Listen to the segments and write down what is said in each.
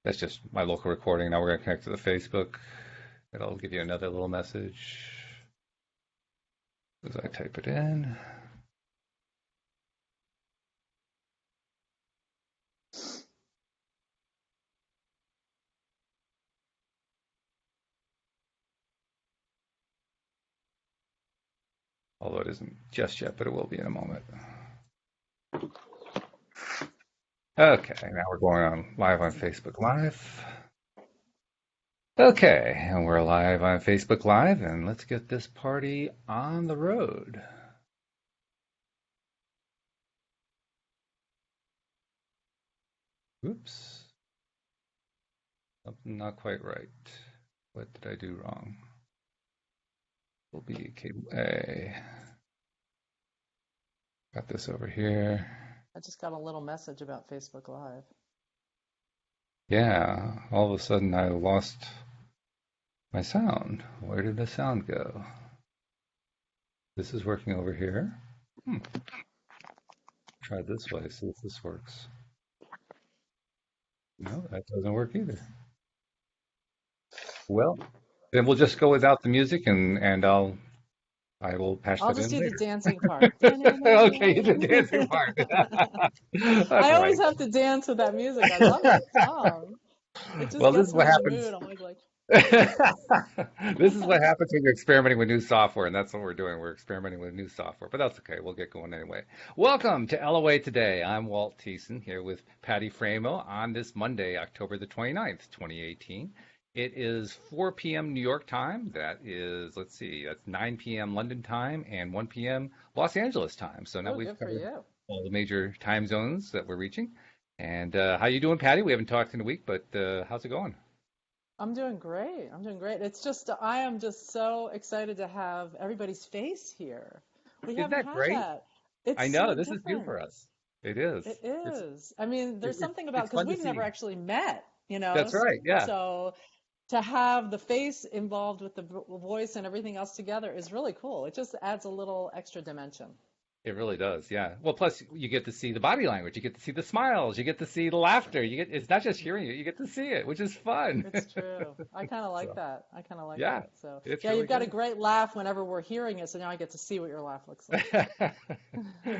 That's just my local recording. Now we're going to connect to the Facebook. It'll give you another little message as I type it in. Although it isn't just yet, but it will be in a moment. Okay, now we're going on live on Facebook Live. Okay, and we're live on Facebook Live, and let's get this party on the road. Oops. Something not quite right. What did I do wrong? Will be cable A. Got this over here. I just got a little message about Facebook Live. Yeah, all of a sudden I lost my sound. Where did the sound go? This is working over here. Try this way, see if this works. No, that doesn't work either. Well, then we'll just go without the music and I will patch I'll that just in do the later. dancing part. I Okay, the dancing part. That's right. always have to dance with that music. I love it. Oh, it just Well, this gets is me what in the happens. mood. I'm like, This is what happens when you're experimenting with new software, and that's what we're doing. We're experimenting with new software, but that's okay. We'll get going anyway. Welcome to LOA Today. I'm Walt Thiessen here with Patty Framo on this Monday, October the 29th, 2018. It is 4 p.m. New York time. That is, let's see, that's 9 p.m. London time and 1 p.m. Los Angeles time. So now oh, we've good for covered you. all the major time zones that we're reaching. And how you doing, Patty? We haven't talked in a week, but how's it going? I'm doing great. I'm doing great. It's just, I am just so excited to have everybody's face here. We Isn't haven't that had great? that. It's I know so this is new different. for us. It is. It It's is. I mean, there's something about, it's because fun to we've never see. actually met, That's right. Yeah, so to have the face involved with the voice and everything else together is really cool. It just adds a little extra dimension. it really does. Yeah. Well, plus you get to see the body language. You get to see the smiles. You get to see the laughter. You get it's not just hearing it. You get to see it, which is fun. It's true. I kind of like So that. I kind of like yeah, that. So, it's yeah, really you've got a good. great laugh whenever we're hearing it. So now I get to see what your laugh looks like.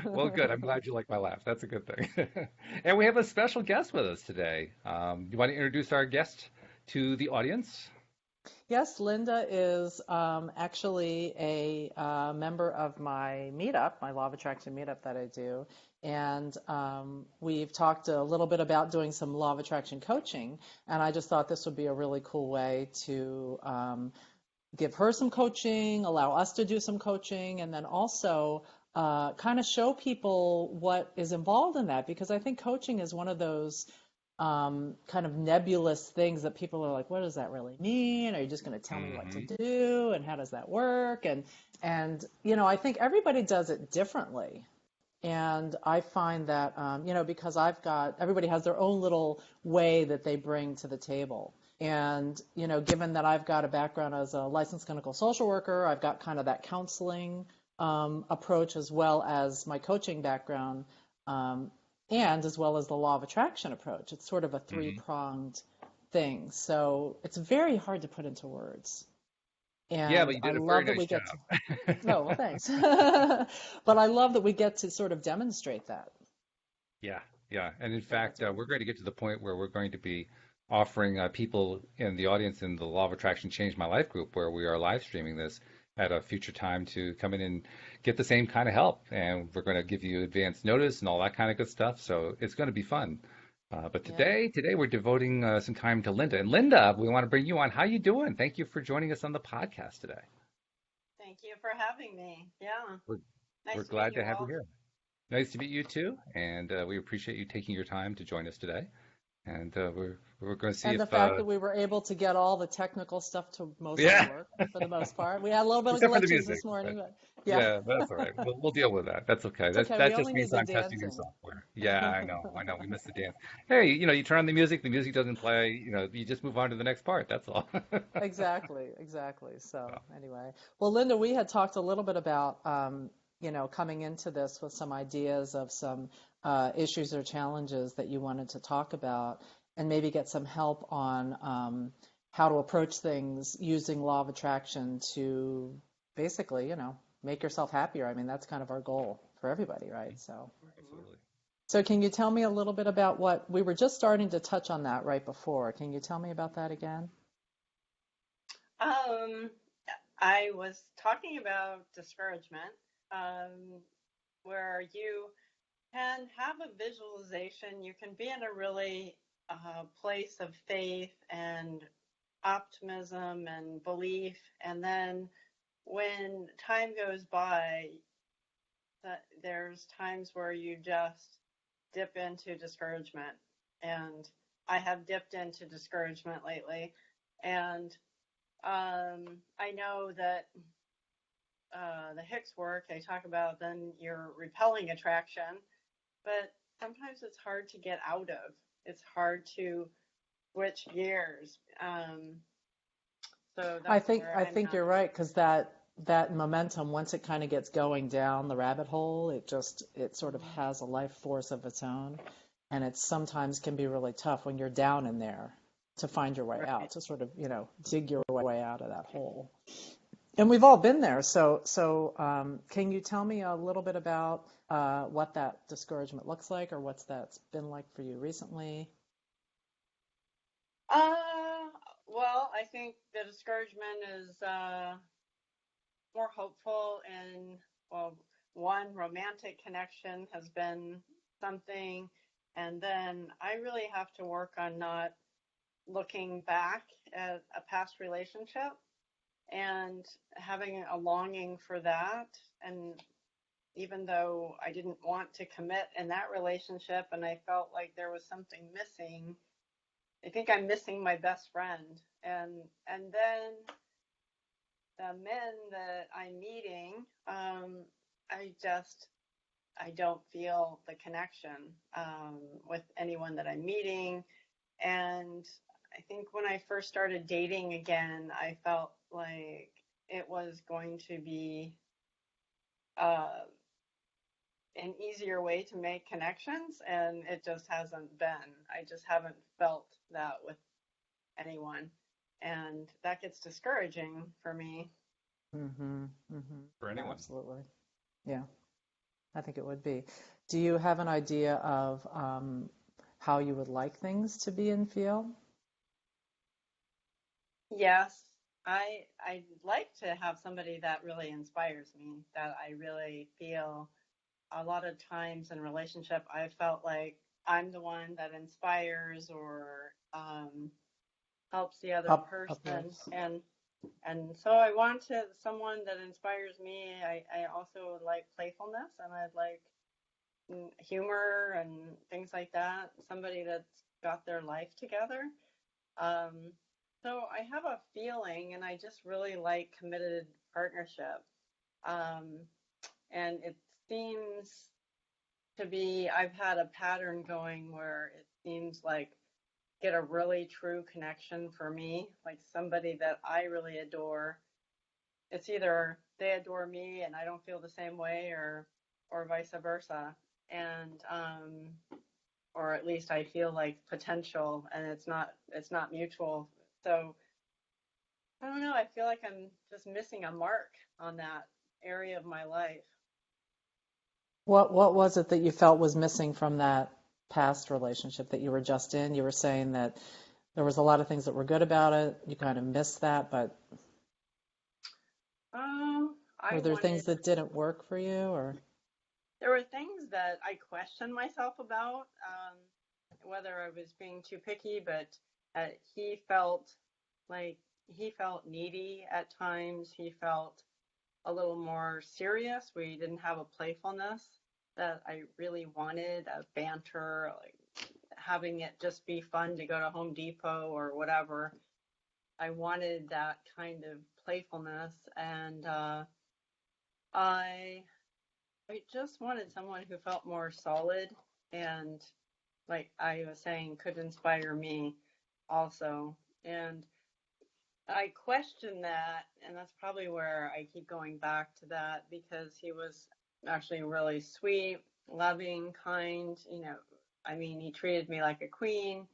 Well, good. I'm glad you like my laugh. That's a good thing. And we have a special guest with us today. Do you want to introduce our guest to the audience? Yes, Linda is actually a member of my meetup, my Law of Attraction meetup that I do. And we've talked a little bit about doing some Law of Attraction coaching. And I just thought this would be a really cool way to give her some coaching, allow us to do some coaching, and then also kind of show people what is involved in that. Because I think coaching is one of those kind of nebulous things that people are like, what does that really mean? Are you just going to tell me what to Hmm. do? And how does that work? And I think everybody does it differently. And I find that, because everybody has their own little way that they bring to the table. And, given that I've got a background as a licensed clinical social worker, I've got kind of that counseling approach as well as my coaching background, and as well as the law of attraction approach. It's sort of a Hmm. three-pronged thing. So it's very hard to put into words. Yeah, but And you I did a very love that nice we get to, job. oh, well, thanks. But I love that we get to sort of demonstrate that. Yeah, yeah. And in So that's fact, really we're going cool. to get to the point where we're going to be offering people in the audience in the Law of Attraction Change My Life group, where we are live streaming this at a future time to come in and get the same kind of help. And we're going to give you advance notice and all that kind of good stuff. So it's going to be fun. But Yeah. today we're devoting some time to Linda. And Linda, we want to bring you on. How you doing? Thank you for joining us on the podcast today. Thank you for having me. Yeah, We're, we're nice to meet glad you to have you all. here. Nice to meet you too, and we appreciate you taking your time to join us today. And we're going to see And the if fact that we were able to get all the technical stuff to mostly yeah, work for the most part. We had a little bit of except for the glitches music. this morning, But but yeah, yeah, that's all right. We'll deal with that. That's okay. it's okay. We That just only means need the I'm testing your dancing. software. Yeah, I know. I know. We missed the dance. Hey, you turn on the music doesn't play. You just move on to the next part. That's all. Exactly, exactly. So So, anyway, well, Linda, we had talked a little bit about, coming into this with some ideas of some issues or challenges that you wanted to talk about. and maybe get some help on how to approach things using law of attraction to basically, make yourself happier. I mean, that's kind of our goal for everybody, right? So, Absolutely. so can you tell me a little bit about what we were just starting to touch on that right before? Can you tell me about that again? Um, I was talking about discouragement, um, where you can have a visualization. You can be in a really place of faith and optimism and belief, and then when time goes by, there's times where you just dip into discouragement. And I have dipped into discouragement lately. And I know that the Hicks work, they talk about then you're repelling attraction, but sometimes it's hard to get out of. It's hard to switch gears. So I that's think where I I'm think at. you're right because that momentum, once it kind of gets going down the rabbit hole, it sort of has a life force of its own, and it sometimes can be really tough when you're down in there to find your way Right. out, to sort of dig your way out of that hole. And we've all been there. So can you tell me a little bit about what that discouragement looks like, or what's that's been like for you recently? Uh, well, I think the discouragement is more hopeful and, well, one romantic connection has been something, and then I really have to work on not looking back at a past relationship and having a longing for that. And even though I didn't want to commit in that relationship and I felt like there was something missing, I think I'm missing my best friend. And then the men that I'm meeting, I just I don't feel the connection with anyone that I'm meeting. And I think when I first started dating again, I felt like it was going to be uh, an easier way to make connections, and it just hasn't been. I just haven't felt that with anyone, and that gets discouraging for me. Mm-hmm. Mm-hmm. For anyone. Absolutely. Yeah, I think it would be. Do you have an idea of how you would like things to be and feel? Yes, I'd like to have somebody that really inspires me, that I really feel a lot of times in relationship I felt like I'm the one that inspires or helps the other person, Uplifts. and so I wanted someone that inspires me. I also like playfulness, and I'd like humor and things like that. Somebody that's got their life together. Um, so I have a feeling, and I just really like committed partnership. Um, and it seems to be, I've had a pattern going where it seems like get a really true connection for me, like somebody that I really adore. It's either they adore me and I don't feel the same way, or vice versa. And or at least I feel like potential, and it's not mutual. So I don't know. I feel like I'm just missing a mark on that area of my life. What was it that you felt was missing from that past relationship that you were just in? You were saying that there was a lot of things that were good about it. You kind of missed that, but I were there wanted. things that didn't work for you, or? There were things that I questioned myself about, whether I was being too picky, but he felt like he felt needy at times. He felt a little more serious. We didn't have a playfulness that I really wanted, a banter, like having it just be fun to go to Home Depot or whatever. I wanted that kind of playfulness, and I I just wanted someone who felt more solid and, like I was saying, could inspire me also. And I question that, and that's probably where I keep going back to that, because he was actually really sweet, loving, kind. I mean, he treated me like a queen,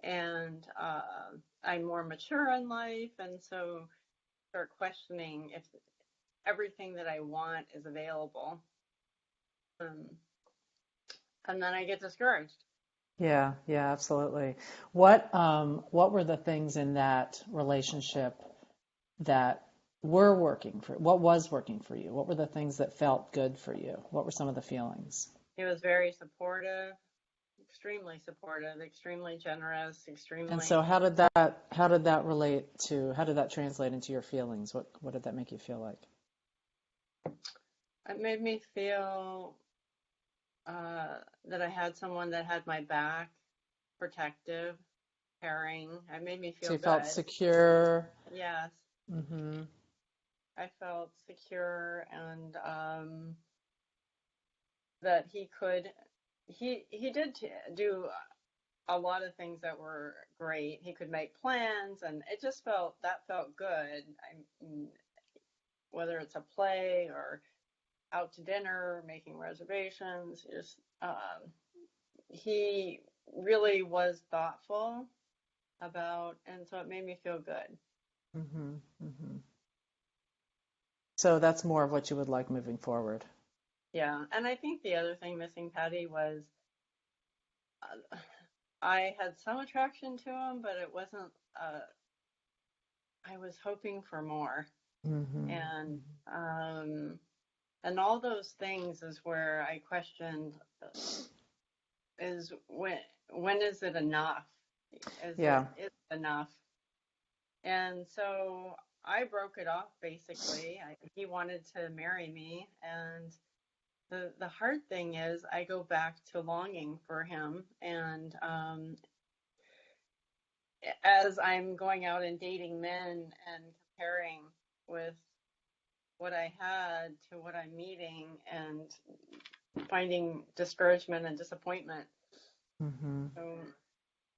and I'm more mature in life, and so start questioning if everything that I want is available. Um, and then I get discouraged. Yeah, yeah, absolutely. What were the things in that relationship that were working for, what was working for you? What were the things that felt good for you? What were some of the feelings? He was very supportive, extremely generous, And so extremely. how did that relate to, how did that translate into your feelings? What did that make you feel like? It made me feel that I had someone that had my back, protective, caring. It made me So feel you felt good. secure. Yes, Hmm. I felt secure, and that he did do a lot of things that were great. He could make plans, and it just felt good. Whether it's a play or out to dinner, making reservations, just he really was thoughtful about, and so it made me feel good. Hmm. Hmm. So that's more of what you would like moving forward. Yeah, and I think the other thing missing, Patty, was uh, I had some attraction to him, but it wasn't. I was hoping for more, Hmm. and um, and all those things is where I questioned, is when is it enough? Yeah. Is it enough? And so I broke it off basically. He wanted to marry me, and the hard thing is I go back to longing for him, and as I'm going out and dating men and comparing with what I had to what I'm meeting, and finding discouragement and disappointment. Hmm. So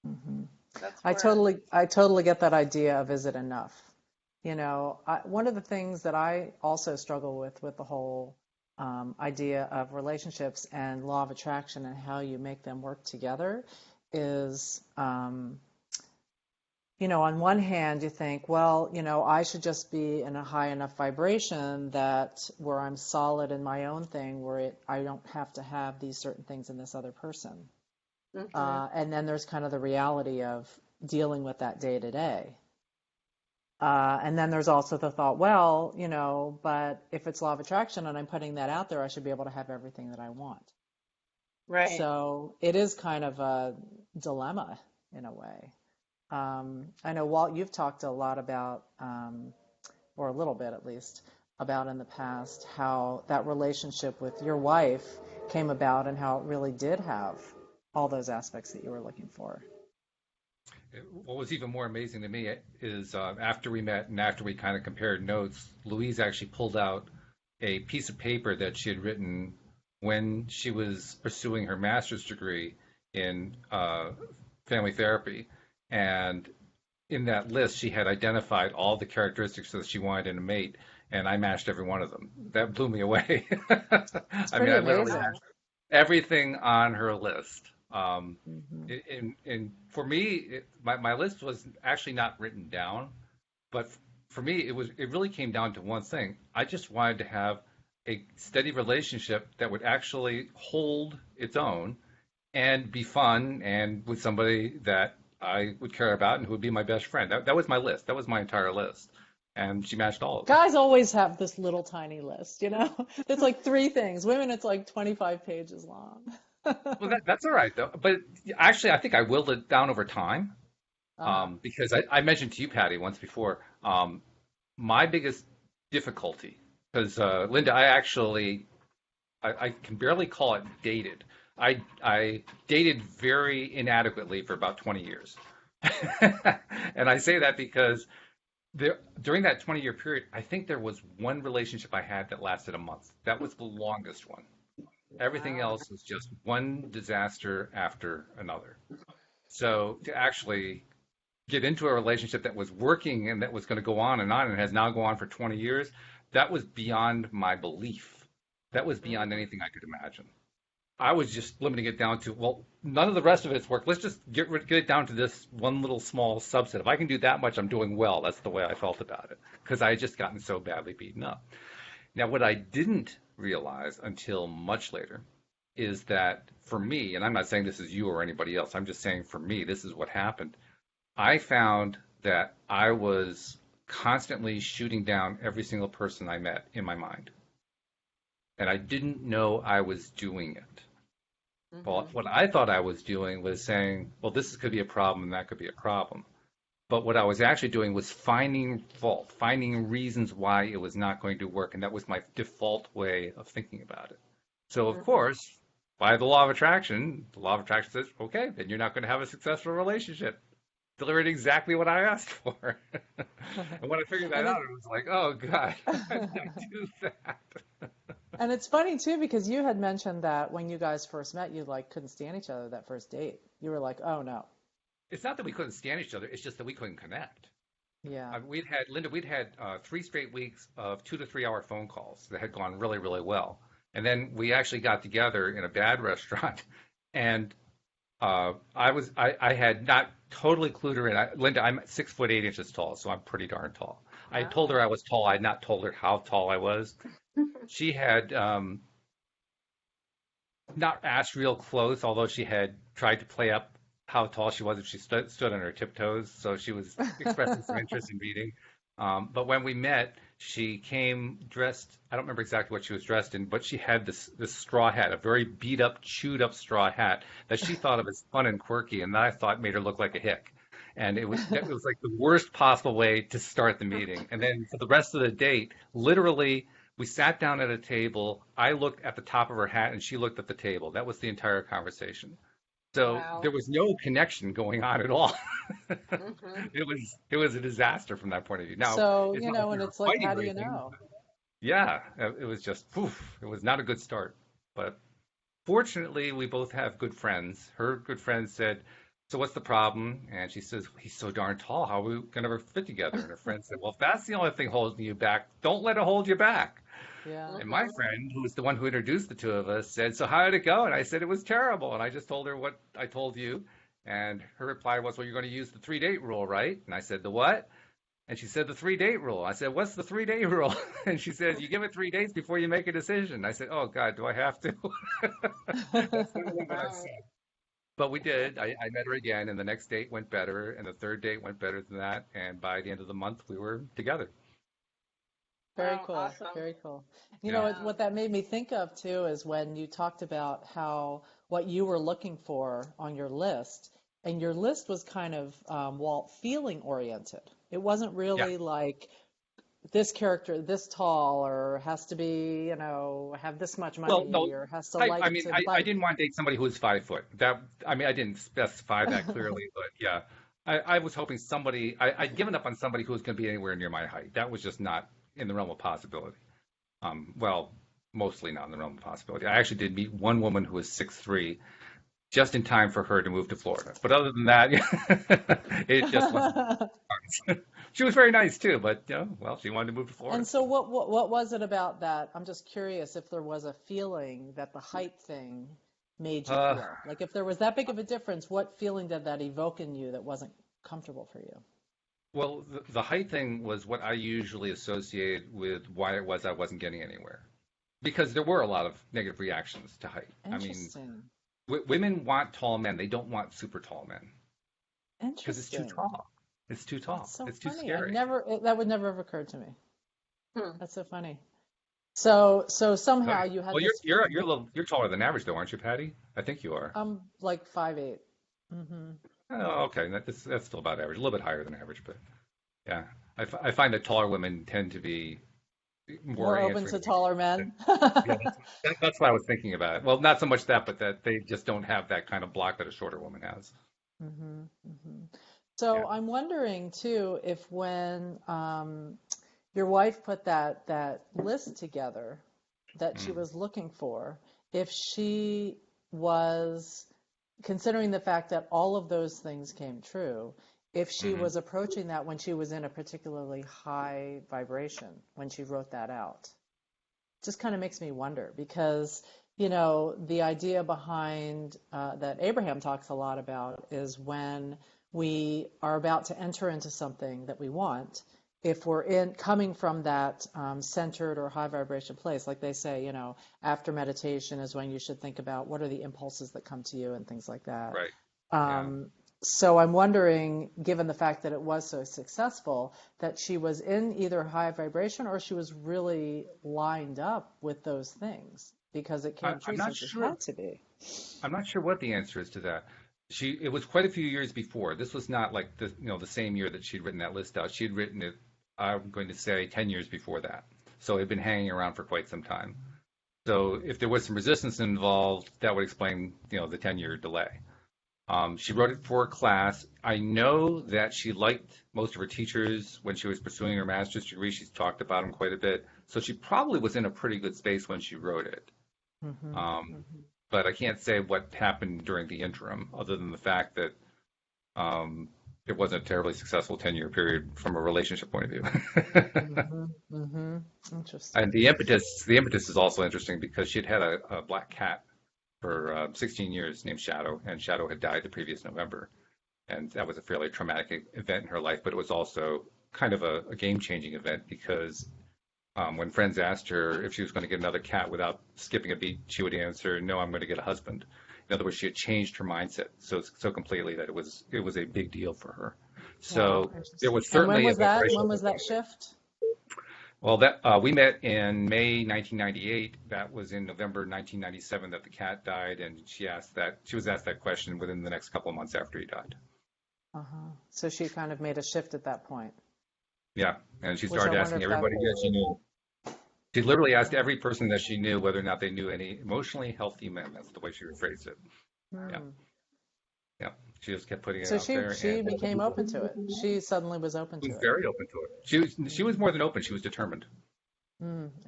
Hmm. that's I where. totally, I totally get that idea of is it enough? One of the things that I also struggle with the whole idea of relationships and law of attraction and how you make them work together is, on one hand, you think, well, I should just be in a high enough vibration that where I'm solid in my own thing, I don't have to have these certain things in this other person. Hmm. And then there's kind of the reality of dealing with that day to day. And then there's also the thought, well, but if it's law of attraction and I'm putting that out there, I should be able to have everything that I want. Right. So it is kind of a dilemma in a way. I know, Walt, you've talked a lot about, or a little bit at least, about in the past how that relationship with your wife came about and how it really did have all those aspects that you were looking for. What was even more amazing to me is after we met and after we kind of compared notes, Louise actually pulled out a piece of paper that she had written when she was pursuing her master's degree in family therapy. And in that list, she had identified all the characteristics that she wanted in a mate, and I matched every one of them. That blew me away. It's I mean, pretty I literally amazing. Wow. matched everything on her list. Hmm. And for me, my list was actually not written down, but for me, it really came down to one thing. I just wanted to have a steady relationship that would actually hold its own and be fun and with somebody that I would care about and who would be my best friend. That was my list. That was my entire list, and she matched all of them. Guys always have this little tiny list, It's like three things. Women, it's like 25 pages long. Well, that's all right though. But actually, I think I willed it down over time. Uh-huh. Because I mentioned to you, Patty, once before, my biggest difficulty, because Linda, I can barely call it dated. I dated very inadequately for about 20 years. And I say that because during that 20-year period, I think there was one relationship I had that lasted a month. That was the longest one. Everything Wow. else was just one disaster after another. So to actually get into a relationship that was working and that was going to go on and has now gone on for 20 years, that was beyond my belief. That was beyond Mm. anything I could imagine. I was just limiting it down to, well, none of the rest of it's worked. Let's just get it down to this one little small subset. If I can do that much, I'm doing well. That's the way I felt about it because I had just gotten so badly beaten up. Now, what I didn't realize until much later is that for me, and I'm not saying this is you or anybody else, I'm just saying for me, this is what happened. I found that I was constantly shooting down every single person I met in my mind. And I didn't know I was doing it. Well, Mm-hmm. what I thought I was doing was saying, well, this could be a problem and that could be a problem. But what I was actually doing was finding fault, finding reasons why it was not going to work. And that was my default way of thinking about it. So, of Mm-hmm. course, by the law of attraction says, okay, then you're not going to have a successful relationship. Delivered exactly what I asked for. And when I figured that And out, it, it was like, oh, God, how did I do that? and it's funny too because you had mentioned that when you guys first met, you like couldn't stand each other that first date. You were like, "Oh no." It's not that we couldn't stand each other, it's just that we couldn't connect. Yeah. We'd had 3 straight weeks of 2 to 3 hour phone calls that had gone really, really well. And then we actually got together in a bad restaurant, and I had not totally clued her in. Linda, I'm 6'8" tall, so I'm pretty darn tall. I told her Wow. I was tall. I had not told her how tall I was. She had not asked real close, although she had tried to play up how tall she was if she stood on her tiptoes. So she was expressing some interest in meeting. But when we met, she came dressed. I don't remember exactly what she was dressed in, but she had this straw hat, a very beat up, chewed up straw hat that she thought of as fun and quirky, and that I thought made her look like a hick. And it was like the worst possible way to start the meeting. And then for the rest of the date, literally, we sat down at a table. I looked at the top of her hat, and she looked at the table. That was the entire conversation. So there Wow. was no connection going on at all. Mm-hmm. It was a disaster from that point of view. Now, So, it's you not like know, we and were it's like, fighting how or do you anything. know? Yeah, it was just poof. It was not a good start. But fortunately, we both have good friends. Her good friend said, "So what's the problem?" And she says, "He's so darn tall. How are we gonna ever fit together?" And her friend said, "Well, if that's the only thing holding you back, don't let it hold you back." Yeah. And my Mm-hmm. friend, who was the one who introduced the two of us, said, "So how did it go?" And I said, "It was terrible." And I just told her what I told you. And her reply was, "Well, you're going to use the 3 date rule, right?" And I said, "The what?" And she said, "The 3 date rule." I said, "What's the 3 day rule?" And she says, "You give it 3 dates before you make a decision." I said, "Oh, God, do I have to?" That's literally what I Wow. said. But we did. I met her again, and the next date went better, and the third date went better than that. And by the end of the month, we were together. Very Wow. cool. Awesome. Very cool. You know Yeah. what Yeah. that made me think of too is when you talked about how what you were looking for on your list, and your list was kind of Walt feeling oriented. It wasn't Yeah. really like this character this tall or has to be, have this much Well, money no, or has to type. I like mean, to I bike. didn't want to date somebody who was 5 foot. I didn't specify that clearly, but yeah, I was hoping somebody. I'd given up on somebody who was going to be anywhere near my height. That was just not in the realm of possibility. Well, mostly not in the realm of possibility. I actually did meet one woman who was 6'3", just in time for her to move to Florida. But other than that, it just wasn't. She was very nice too, but well, she wanted to move to And Florida. so what was it about that? I'm just curious if there was a feeling that the height thing made you Uh, feel. Like if there was that big of a difference, what feeling did that evoke in you that wasn't comfortable for you? well, the height thing was what I usually associated with why it was I wasn't getting anywhere. Because there were a lot of negative reactions to height. I mean, Interesting. women want tall men. They don't want super tall men because it's too Interesting. tall. It's too That's tall. so It's too funny. scary. That would never have occurred to me. Hmm. That's so funny. So Oh, somehow yeah. you had Well, you're this, you're you're a little you're taller than average though, aren't you, Patty? I think you are. I'm like 5'8". Mm-hmm. Oh, okay. That's still about average. A little bit higher than average, but yeah. I find that taller women tend to be more More open answering to to women. taller men. Yeah, that's what I was thinking about. Well, not so much that, but that they just don't have that kind of block that a shorter woman has. Hmm. Hmm. Yeah. So I'm wondering too if when your wife put that list together that she Mm. was looking for, if she was considering the fact that all of those things came true, if she Hmm. was approaching that when she was in a particularly high vibration when she wrote that out. Just kind of makes me wonder because, the idea behind that Abraham talks a lot about is when we are about to enter into something that we want, if we're coming from that centered or high vibration place, like they say, after meditation is when you should think about what are the impulses that come to you and things like that. Right. Yeah. Um, so I'm wondering, given the fact that it was so successful, that she was in either high vibration or she was really lined up with those things because it came I'm true not since it sure. had to be. I'm not sure what the answer is to that. It was quite a few years before. This was not like the same year that she'd written that list out. She'd written it, I'm going to say 10 years before that. So it had been hanging around for quite some time. So if there was some resistance involved, that would explain, the 10-year delay. She wrote it for a class. I know that she liked most of her teachers when she was pursuing her master's degree. She's talked about them quite a bit. So she probably was in a pretty good space when she wrote it. Hmm. Um, Hmm. but I can't say what happened during the interim, other than the fact that um, it wasn't a terribly successful 10-year period from a relationship point of view. Hmm. Hmm. And Interesting. the impetus is also interesting because she'd had a black cat for 16 years named Shadow, and Shadow had died the previous November. And that was a fairly traumatic event in her life, but it was also kind of a game-changing event because when friends asked her if she was going to get another cat without skipping a beat, she would answer, "No, I'm going to get a husband." In other words, she had changed her mindset so completely that it was a big deal for her. Wow, So there interesting. was And when certainly a was that? vibration. When was that shift? Well, that we met in May 1998. That was in November 1997 that the cat died, and she was asked that question within the next couple of months after he died. Uh-huh. So she kind of made a shift at that point, Yeah, and she which I started wonder asking if that. everybody that she knew. She literally asked every person that she knew whether or not they knew any emotionally healthy men. That's the way she phrased it. Yeah, Hmm. yeah. She just kept putting it So out she there, and she became open to it. She suddenly was open she to was it. very open to it. She was more than open. She was determined.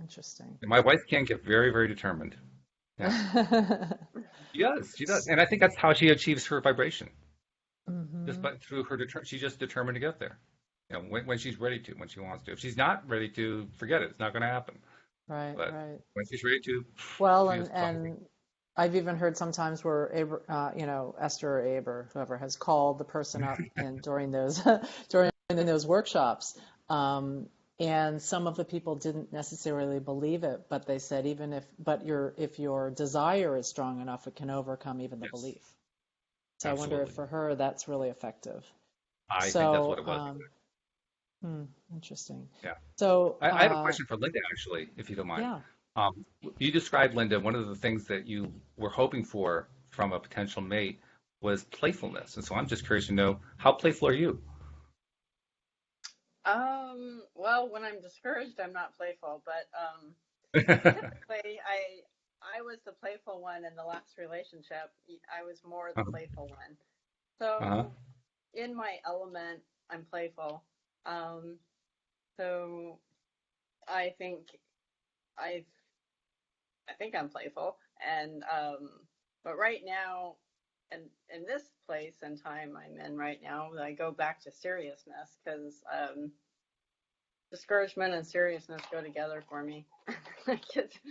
Interesting. And my wife can get very, very determined. Yeah, she does. She does, and I think that's how she achieves her vibration. Just Hmm. by through her she's just determined to get there. When she's ready to, when she wants to. If she's not ready to, forget it. It's not going to happen. Right, But right. when she's ready to, Well, she and just follows. and I've even heard sometimes where Esther or Abe or whoever has called the person up and during those during those workshops, and some of the people didn't necessarily believe it, but they said if your desire is strong enough, it can overcome even the Yes, belief. So I wonder if absolutely. for her that's really effective. I think that's what So, it was. interesting. Yeah. So, I have a question for Linda, actually, if you don't mind. yeah. You described, Linda, one of the things that you were hoping for from a potential mate was playfulness. And so I'm just curious to know, how playful are you? Well, when I'm discouraged, I'm not playful, but typically I was the playful one in the last relationship. I was more the Uh-huh. playful one. Uh-huh. So in my element, I'm playful. Um, so I think I I think I'm playful, and but right now, in this place and time I'm in right now, I go back to seriousness because discouragement and seriousness go together for me. Like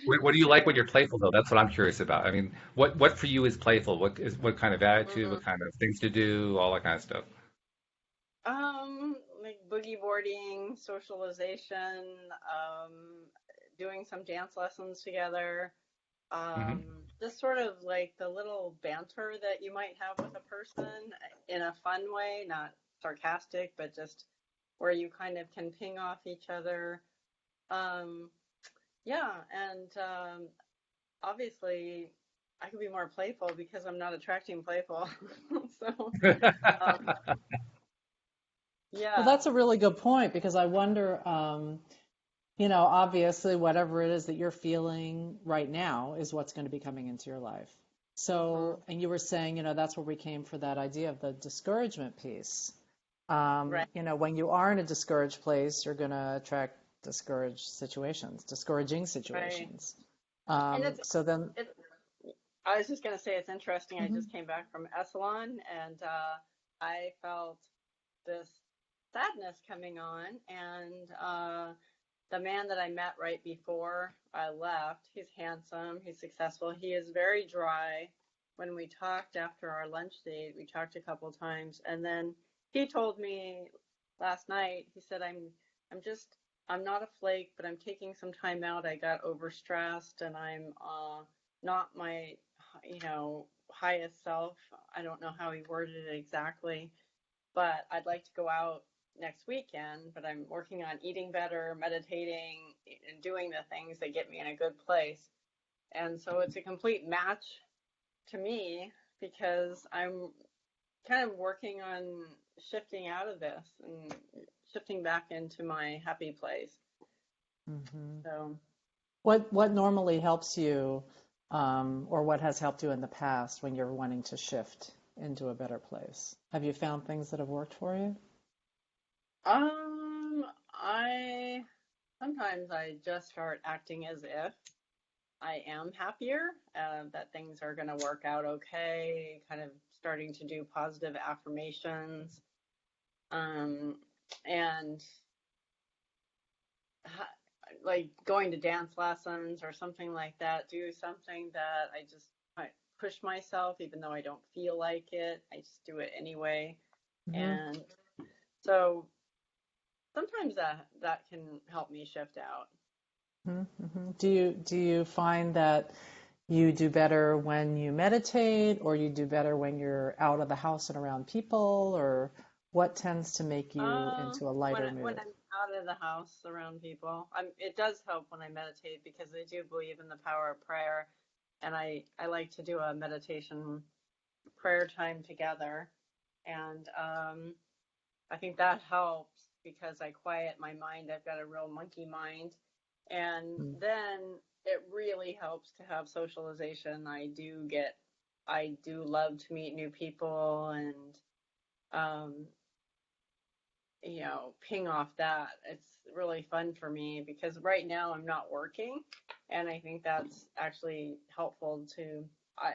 What do you like when you're playful, though? That's what I'm curious about. I mean, what for you is playful? What kind of attitude? What mm, kind of things to do? All that kind of stuff. like boogie boarding, socialization, doing some dance lessons together. Hmm. Just sort of like the little banter that you might have with a person in a fun way, not sarcastic, but just where you kind of can ping off each other. Um, yeah, and obviously I could be more playful because I'm not attracting playful. So, um, Well, yeah. that's a really good point because I wonder, obviously, whatever it is that you're feeling right now is what's going to be coming into your life. Hmm. So, and you were saying, that's where we came for that idea of the discouragement piece. Right, When you are in a discouraged place, you're going to attract discouraging right. situations. And So then, it's I was just gonna say it's interesting. I mhm. just came back from Esalen, and I felt this sadness coming on, and the man that I met right before I left, he's handsome, he's successful. He is very dry. When we talked after our lunch date, we talked a couple times, and then he told me last night, he said, I'm not a flake, but I'm taking some time out. I got overstressed and I'm not my, highest self. I don't know how he worded it exactly, but I'd like to go out next weekend, but I'm working on eating better, meditating, and doing the things that get me in a good place. And so it's a complete match to me because I'm kind of working on shifting out of this and shifting back into my happy place. Hmm. So, What normally helps you, or what has helped you in the past when you're wanting to shift into a better place? Have you found things that have worked for you? I sometimes I just start acting as if I am happier, that things are going to work out okay, kind of starting to do positive affirmations, um, and like going to dance lessons or something like that, do something that I push myself, even though I don't feel like it. I just do it anyway. Hmm. And so sometimes that can help me shift out. Hmm. Do you find that you do better when you meditate, or you do better when you're out of the house and around people, or what tends to make you into a lighter When mood? I'm out of the house around people, it does help when I meditate because I do believe in the power of prayer, and I like to do a meditation prayer time together, and I think that helps because I quiet my mind. I've got a real monkey mind, and Mm. then it really helps to have socialization. I do love to meet new people and um, ping off that. It's really fun for me because right now I'm not working, and I think that's actually helpful to. I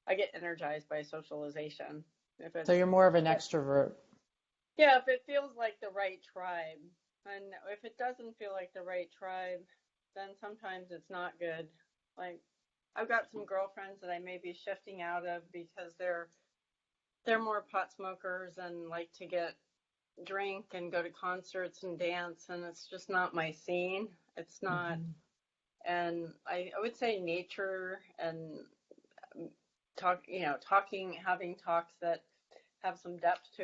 I get energized by socialization. If So it's you're more of an extrovert. Yeah, if it feels like the right tribe, and if it doesn't feel like the right tribe, then sometimes it's not good. Like I've got some girlfriends that I may be shifting out of because they're more pot smokers and like to get drink and go to concerts and dance, and it's just not my scene. It's not, Hmm. and I would say nature and talking, having talks that have some depth to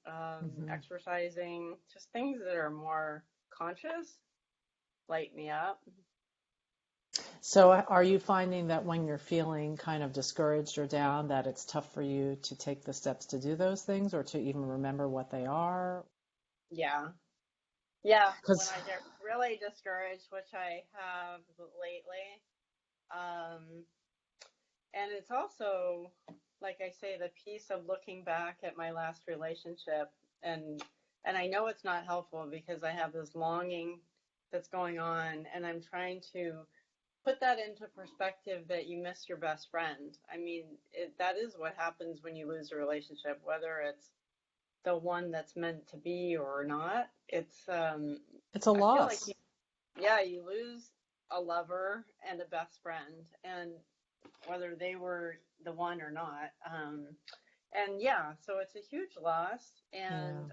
them, Hmm. exercising, just things that are more conscious, light me up. So are you finding that when you're feeling kind of discouraged or down, that it's tough for you to take the steps to do those things or to even remember what they are? Yeah. Yeah. When Because I get really discouraged, which I have lately, um, and it's also, like I say, the piece of looking back at my last relationship, and and I know it's not helpful because I have this longing that's going on, and I'm trying to put that into perspective that you miss your best friend. I mean, that is what happens when you lose a relationship, whether it's the one that's meant to be or not. it's a I feel like loss. yeah, you lose a lover and a best friend, and whether they were the one or not. And yeah, so it's a huge loss, Yeah. and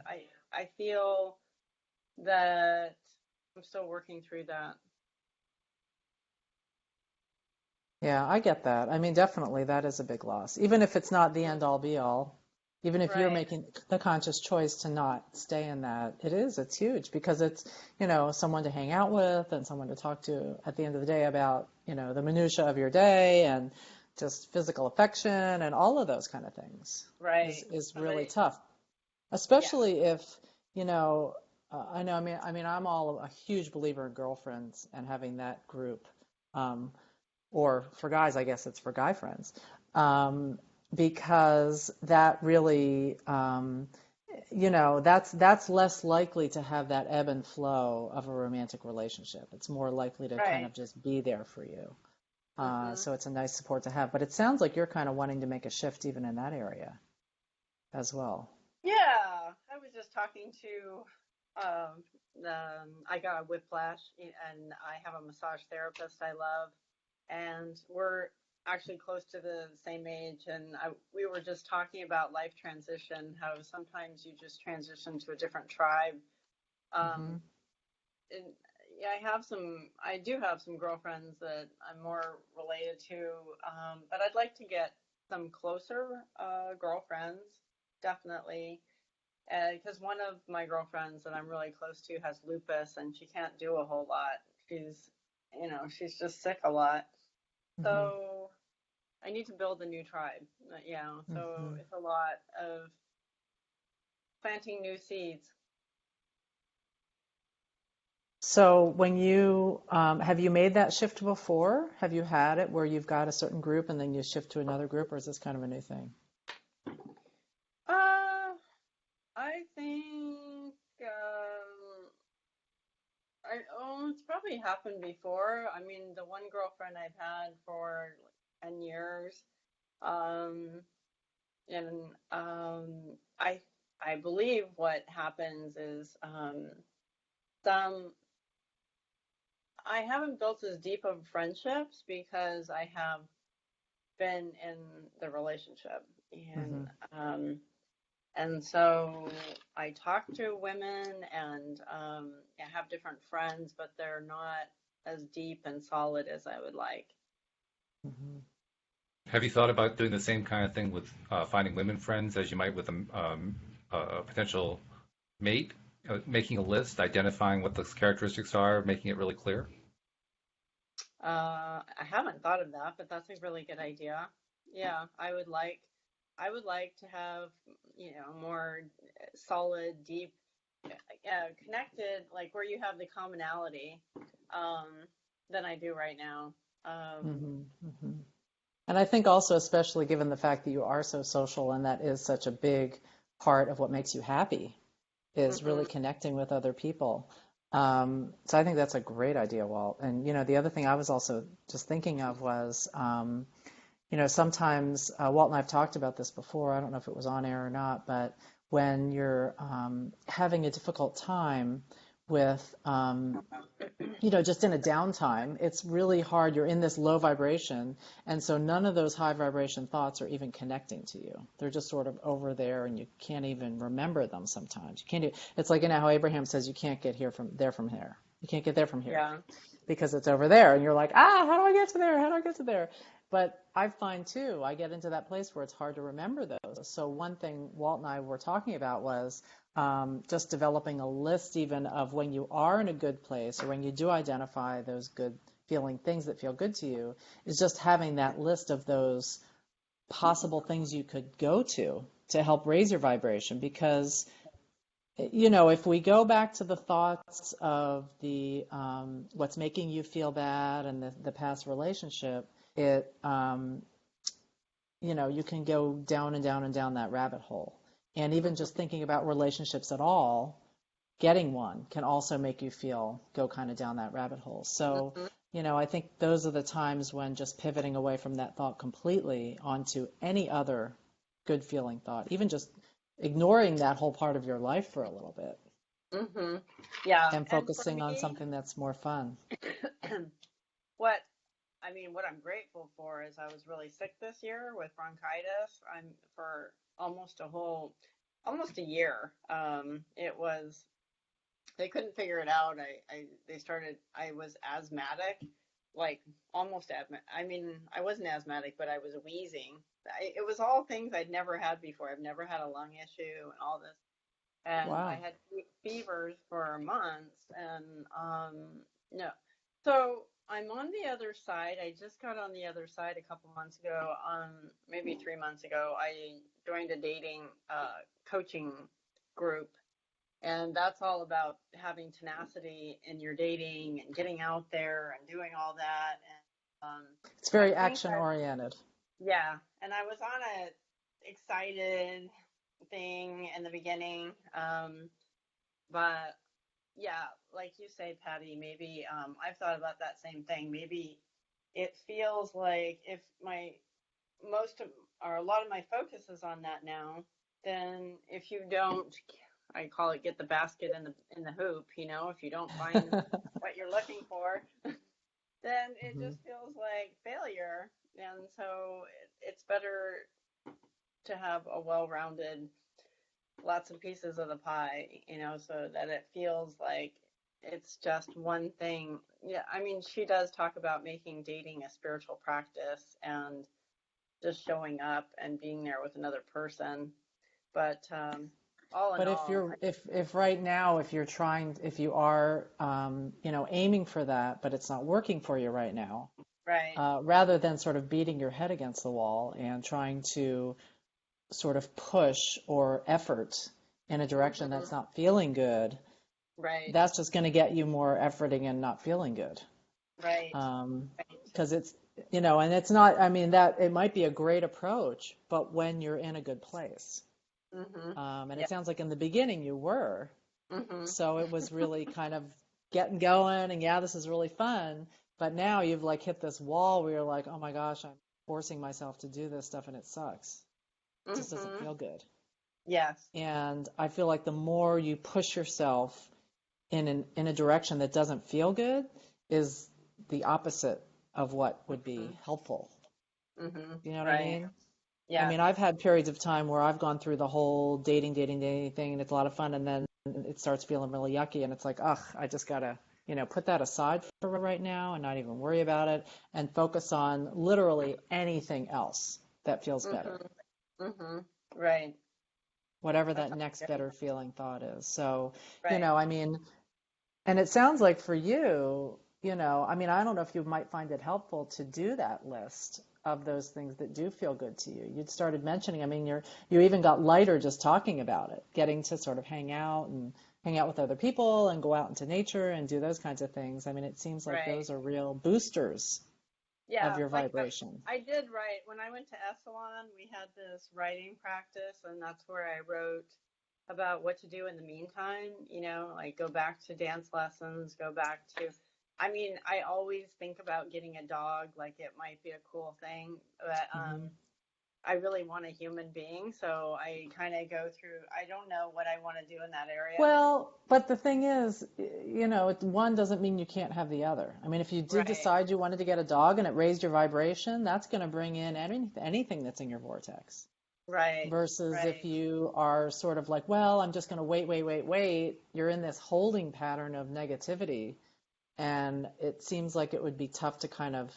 I feel that I'm still working through that. Yeah, I get that. I mean, definitely that is a big loss. Even if it's not the end all be all, even if you're Right, making the conscious choice to not stay in that, it's huge because it's, someone to hang out with and someone to talk to at the end of the day about, the minutia of your day and just physical affection and all of those kind of things is right. is really Somebody, tough, yeah, especially if, you know, I mean, I'm all a huge believer in girlfriends and having that group. Um, or for guys, I guess it's for guy friends, um, because that really, that's less likely to have that ebb and flow of a romantic relationship. It's more likely to kind right. of just be there for you. Hmm. So it's a nice support to have. But it sounds like you're kind of wanting to make a shift even in that area as well. Yeah, I was just talking to I got a whiplash, and I have a massage therapist I love, and we're actually close to the same age. And we were just talking about life transition, how sometimes you just transition to a different tribe. Mm-hmm. And yeah, I do have some girlfriends that I'm more related to, but I'd like to get some closer girlfriends, definitely. Because one of my girlfriends that I'm really close to has lupus, and she can't do a whole lot. She's just sick a lot. Mm-hmm. So I need to build a new tribe. Yeah, so Mm-hmm. it's a lot of planting new seeds. So when you have you made that shift before? Have you had it where you've got a certain group and then you shift to another group, or is this kind of a new thing? Uh, I think it's probably happened before. I mean, the one girlfriend I've had for like 10 years, um, and I I believe what happens is some I haven't built as deep of friendships because I have been in the relationship, Mm-hmm. and so I talk to women, and I have different friends, but they're not as deep and solid as I would like. Mm-hmm. Have you thought about doing the same kind of thing with finding women friends as you might with a potential mate? Making a list, identifying what those characteristics are, making it really clear? I haven't thought of that, but that's a really good idea. Yeah, I would like to have, more solid, deep, connected, like where you have the commonality, um, than I do right now. Um, Mm-hmm. Mm-hmm. And I think also, especially given the fact that you are so social and that is such a big part of what makes you happy, is really mhm. connecting with other people. So I think that's a great idea, Walt. And the other thing I was also just thinking of was, sometimes Walt and I've talked about this before. I don't know if it was on air or not, but when you're having a difficult time with just in a downtime, it's really hard. You're in this low vibration. And so none of those high vibration thoughts are even connecting to you. They're just sort of over there and you can't even remember them sometimes. You can't do, it's like, how Abraham says you can't get from here. You can't get there from here Yeah. because it's over there. And you're like, how do I get to there? How do I get to there? But I find too, I get into that place where it's hard to remember those. So one thing Walt and I were talking about was just developing a list even of when you are in a good place or when you do identify those good feeling things that feel good to you, is just having that list of those possible things you could go to help raise your vibration. Because if we go back to the thoughts of the what's making you feel bad and the past relationship, it you can go down and down and down that rabbit hole. And even Mhm. just thinking about relationships at all, getting one can also make you feel go kind of down that rabbit hole. So, Mhm. I think those are the times when just pivoting away from that thought completely onto any other good feeling thought, even just ignoring that whole part of your life for a little bit Mhm. Yeah, and and for focusing on me, something that's more fun. what what I'm grateful for is I was really sick this year with bronchitis. I'm for almost a year. It was they couldn't figure it out. I was asthmatic, like almost asthmatic. I mean, I wasn't asthmatic, but I was wheezing. It was all things I'd never had before. I've never had a lung issue and all this. And I Wow. had fevers for months, and no. So I'm on the other side. I just got on the other side a couple months ago. Maybe 3 months ago, I joined a dating coaching group, and that's all about having tenacity in your dating and getting out there and doing all that. And It's I very think action oriented. yeah, and I was on a excited thing in the beginning, but yeah, like you say, Patty, maybe I've thought about that same thing. Maybe it feels like if my most of or a lot of my focus is on that now, then if you don't I call it get the basket in the hoop. If you don't find what you're looking for, then it Mhm. just feels like failure. And so it's better to have a well-rounded, lots of pieces of the pie, so that it feels like it's just one thing. Yeah, I mean, she does talk about making dating a spiritual practice and just showing up and being there with another person. But all in But if all, you're if right now if you are aiming for that, but it's not working for you right now, right. rather than sort of beating your head against the wall and trying to sort of push or effort in a direction Hmm. that's not feeling good, Right. that's just going to get you more efforting and not feeling good. Right. Right. Because and it's not, I mean, that it might be a great approach, but when you're in a good place. Hmm. And Yeah. it sounds like in the beginning you were. Hmm. So it was really kind of getting going and yeah, this is really fun. But now you've like hit this wall where you're like, oh my gosh, I'm forcing myself to do this stuff and it sucks. It just doesn't Hmm. feel good. Yes. And I feel like the more you push yourself in a direction that doesn't feel good is the opposite of what would Hmm. be helpful. Hmm. You know what I Right. mean? I Yes. mean, I've had periods of time where I've gone through the whole dating thing, and it's a lot of fun, and then it starts feeling really yucky, and it's like, ugh, I just gotta, put that aside for right now and not even worry about it and focus on literally anything else that feels better, Hmm. Hmm. Right. whatever That's that next great. better feeling thought is. So, Right. I mean, and it sounds like for you, I mean, I don't know if you might find it helpful to do that list of those things that do feel good to you. You'd started mentioning, I mean, you even got lighter just talking about it, getting to sort of hang out with other people and go out into nature and do those kinds of things. I mean, it seems like Right. those are real boosters of Yeah, your like vibration. I did write when I went to Esalen, we had this writing practice, and that's where I wrote about what to do in the meantime, like go back to dance lessons, go back to, I mean, I always think about getting a dog, like it might be a cool thing, but Hmm. I really want a human being, so I kind of go through, I don't know what I want to do in that area. Well, but the thing is, one doesn't mean you can't have the other. I mean, if you did Right, decide you wanted to get a dog and it raised your vibration, that's going to bring in anything that's in your vortex. right, Versus if right, you are sort of like, well, I'm just going to wait, you're in this holding pattern of negativity. And it seems like it would be tough to kind of,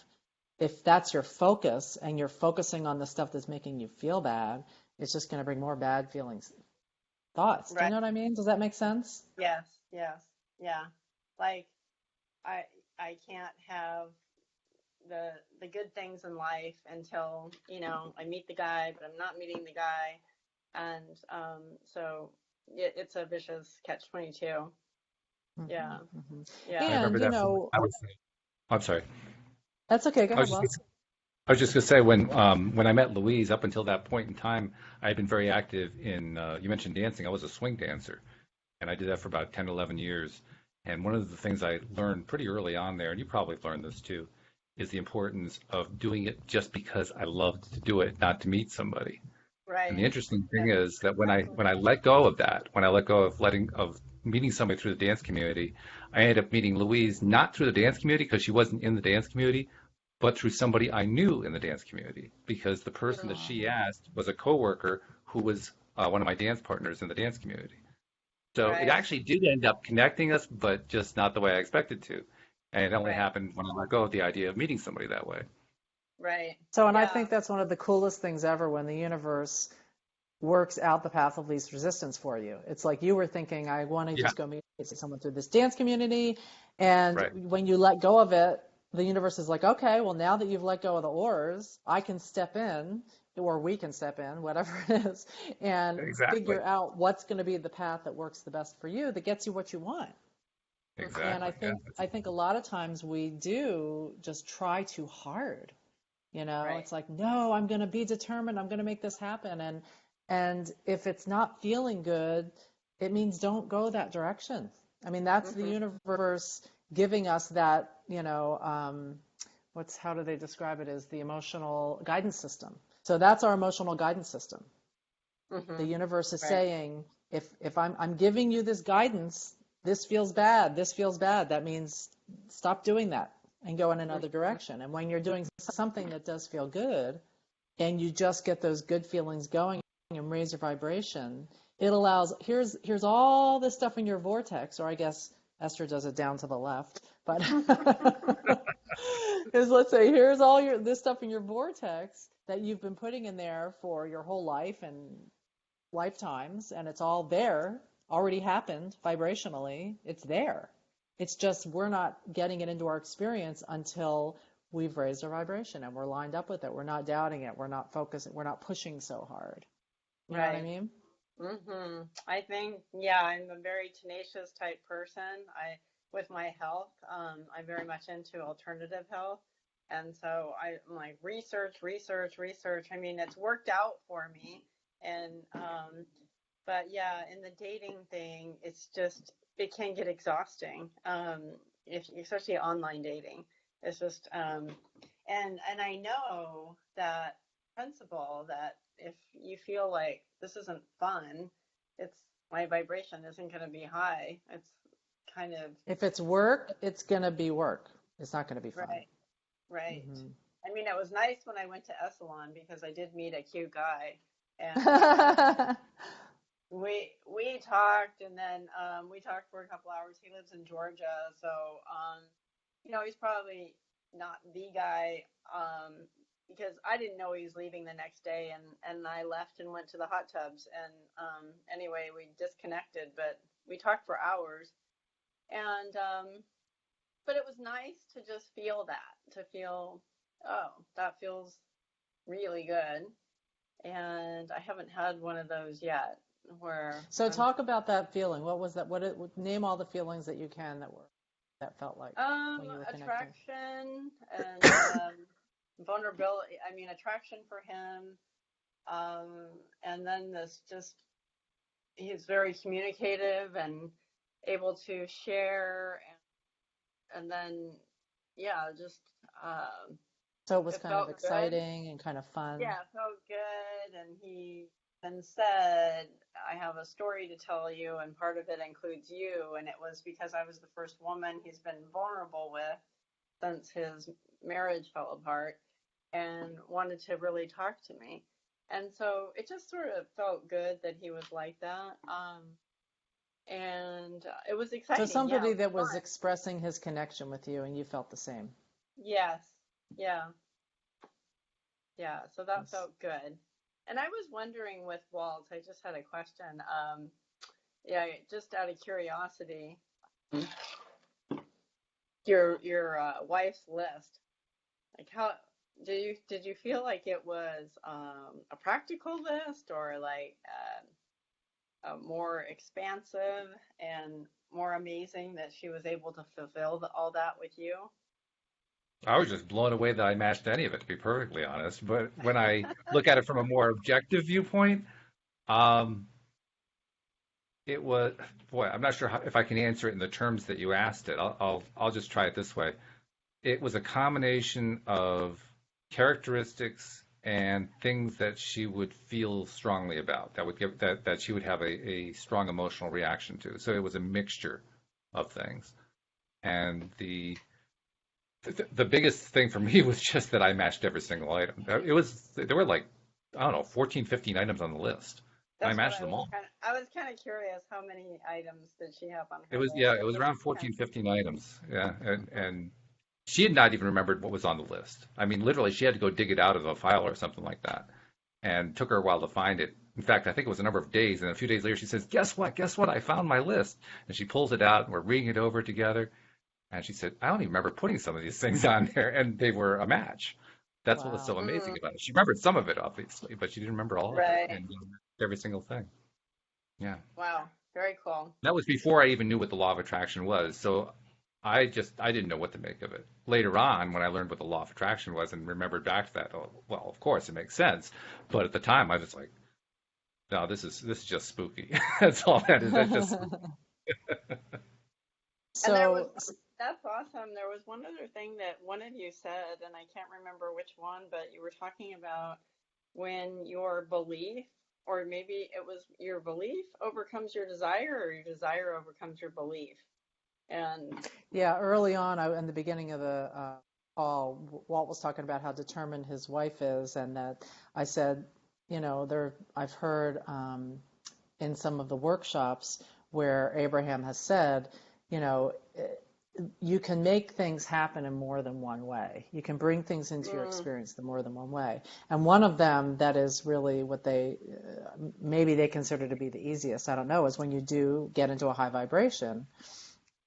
if that's your focus and you're focusing on the stuff that's making you feel bad, it's just going to bring more bad feelings, thoughts. Do you right. know what I mean? Does that make sense? Yes, yes, yeah. Like I I can't have the good things in life until I meet the guy, but I'm not meeting the guy, and so it's a vicious catch 22. Hmm. Yeah, Hmm. yeah. I remember And, that from, I was, I'm sorry. that's okay. Go I was ahead, just boss. I was just gonna say when I met Louise, up until that point in time, I had been very active in you mentioned dancing. I was a swing dancer, and I did that for about 10, 11 years. And one of the things I learned pretty early on there, and you probably learned this too, is the importance of doing it just because I loved to do it, not to meet somebody. And the Right. interesting Yeah, thing is that when I absolutely. let go of that, when I let go of meeting somebody through the dance community, I ended up meeting Louise not through the dance community because she wasn't in the dance community, but through somebody I knew in the dance community because the person that Mm, she asked was a coworker who was one of my dance partners in the dance community. So it right, actually did end up connecting us, but just not the way I expected to. And it only right, happened when I let go of the idea of meeting somebody that way. right. So, and I Yeah. think that's one of the coolest things ever when the universe works out the path of least resistance for you. It's like you were thinking, I want to Yeah, just go meet someone through this dance community. And right. when you let go of it, the universe is like, okay, well, now that you've let go of the oars, I can step in, or we can step in, whatever it is, and Exactly. figure out what's going to be the path that works the best for you, that gets you what you want. Hmm. And Exactly. Yeah. I think a lot of times we do just try too hard. Right. It's like, no, I'm going to be determined. I'm going to make this happen. And if it's not feeling good, it means don't go that direction. I mean, that's the Hmm. universe giving us that, how do they describe it as the emotional guidance system. So that's our emotional guidance system. The Hmm. universe is Right. saying, if I'm giving you this guidance, this feels bad, this feels bad, that means stop doing that and go in another direction. And when you're doing something that does feel good, and you just get those good feelings going and raise your vibration, it allows, here's all this stuff in your vortex, or I guess Esther does it down to the left, but is, let's say, here's all this stuff in your vortex that you've been putting in there for your whole life and lifetimes, and it's all there, already happened vibrationally, it's there. It's just we're not getting it into our experience until we've raised our vibration and we're lined up with it. We're not doubting it. We're not focusing. We're not pushing so hard. You know what I mean? I think, yeah, I'm a very tenacious type person. With my health, I'm very much into alternative health. And so I'm like research. I mean, it's worked out for me. And, but yeah, in the dating thing, it can get exhausting. Especially online dating. It's just, and I know that principle that if you feel like this isn't fun, my vibration isn't going to be high. It's kind of, if it's work, it's going to be work. It's not going to be fun. Right. I mean, it was nice when I went to Esalen because I did meet a cute guy, and we talked, and then we talked for a couple hours. He lives in Georgia, so he's probably not the guy, because I didn't know he was leaving the next day, and I left and went to the hot tubs, and anyway, we disconnected, but we talked for hours, and but it was nice to just feel that, to feel, oh, that feels really good, and I haven't had one of those yet. So talk about that feeling. What was that? Name all the feelings that you can that felt like when you were connecting. Attraction and vulnerability. I mean, attraction for him, and then he's very communicative and able to share, and then just. So it was kind of exciting good. And kind of fun. Yeah, it felt good, and he then said, I have a story to tell you, and part of it includes you, and it was because I was the first woman he's been vulnerable with since his marriage fell apart, and wanted to really talk to me. And so it just sort of felt good that he was like that, and it was exciting. So somebody that was expressing his connection with you, and you felt the same. Yes. Yeah, so that felt good. And I was wondering with Walt, I just had a question. Just out of curiosity, your wife's list, like, how did you feel like it was a practical list, or like more expansive and more amazing that she was able to fulfill all that with you? I was just blown away that I matched any of it, to be perfectly honest. But when I look at it from a more objective viewpoint, it was, boy, I'm not sure if I can answer it in the terms that you asked it. I'll just try it this way. It was a combination of characteristics and things that she would feel strongly about, that she would have a strong emotional reaction to. So it was a mixture of things. And the biggest thing for me was just that I matched every single item. There were like, I don't know, 14, 15 items on the list. I matched them all. I was kind of curious, how many items did she have on her list? It was around 14, 15 items. Yeah. And she had not even remembered what was on the list. I mean, literally, she had to go dig it out of a file or something like that. And it took her a while to find it. In fact, I think it was a number of days. And a few days later, she says, guess what? I found my list. And she pulls it out, and we're reading it over together. And she said, I don't even remember putting some of these things on there, and they were a match. That's what was so amazing about it. She remembered some of it, obviously, but she didn't remember all of it, and every single thing. Yeah. Wow. Very cool. That was before I even knew what the law of attraction was. So I didn't know what to make of it. Later on, when I learned what the law of attraction was and remembered back to that, well, of course, it makes sense. But at the time, I was like, no, this is just spooky. That's all that is. That's just So that's awesome. There was one other thing that one of you said, and I can't remember which one, but you were talking about when your belief or maybe it was your belief overcomes your desire, or your desire overcomes your belief. And Yeah, early on, in the beginning of the call, Walt was talking about how determined his wife is, and that I said, I've heard in some of the workshops where Abraham has said, you know, you can make things happen in more than one way. You can bring things into your experience in more than one way. And one of them that is really what they, maybe they consider to be the easiest, I don't know, is when you do get into a high vibration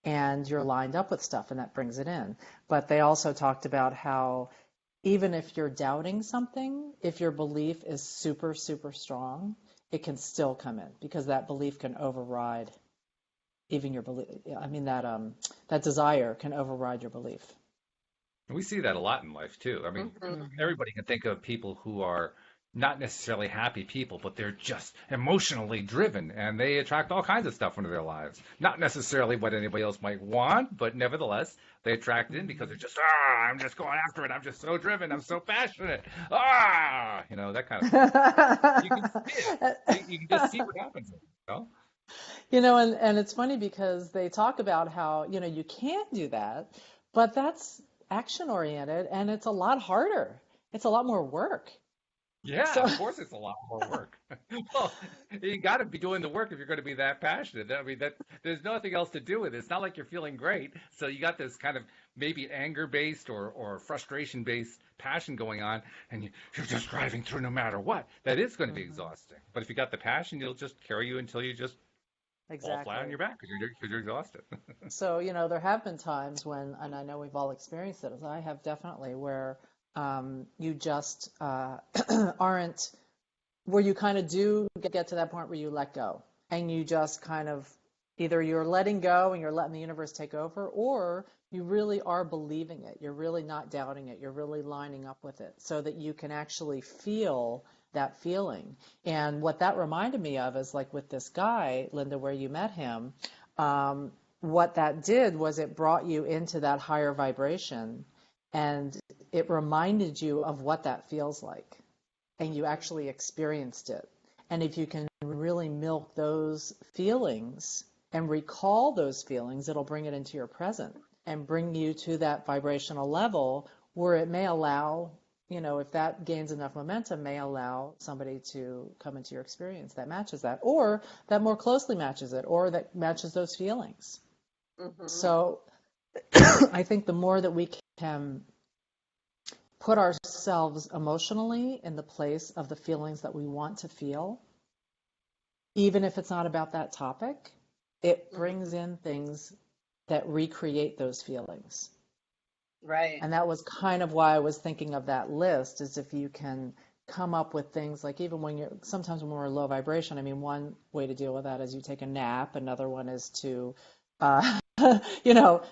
and you're lined up with stuff and that brings it in. But they also talked about how even if you're doubting something, if your belief is super, super strong, it can still come in because that belief can override even your belief. I mean, that desire can override your belief. And we see that a lot in life too. I mean, everybody can think of people who are not necessarily happy people, but they're just emotionally driven and they attract all kinds of stuff into their lives. Not necessarily what anybody else might want, but nevertheless, they attract it in because they're just, I'm just going after it. I'm just so driven. I'm so passionate. That kind of thing. You can see it. You can just see what happens. And it's funny because they talk about how, you can't do that, but that's action oriented and it's a lot harder. It's a lot more work. Yeah, So of course it's a lot more work. Well, you got to be doing the work if you're going to be that passionate. I mean, that there's nothing else to do with it. It's not like you're feeling great. So you got this kind of maybe anger-based or frustration-based passion going on, and you're just driving through no matter what. That is going to be exhausting. But if you got the passion, it'll just carry you until you just fall flat on exactly. your back because you're exhausted. So, there have been times when, and I know we've all experienced it, as I have definitely, where you just aren't, where you kind of do get to that point where you let go and you just kind of either you're letting go and you're letting the universe take over, or you really are believing it. You're really not doubting it. You're really lining up with it so that you can actually feel that feeling. And what that reminded me of is like with this guy, Linda, where you met him, what that did was it brought you into that higher vibration and it reminded you of what that feels like. And you actually experienced it. And if you can really milk those feelings and recall those feelings, it'll bring it into your present and bring you to that vibrational level where it may allow, if that gains enough momentum, may allow somebody to come into your experience that matches that, or that more closely matches it, or that matches those feelings. So I think the more that we can put ourselves emotionally in the place of the feelings that we want to feel, even if it's not about that topic, it brings in things that recreate those feelings. Right. And that was kind of why I was thinking of that list, is if you can come up with things like even sometimes when we're low vibration, I mean, one way to deal with that is you take a nap. Another one is to,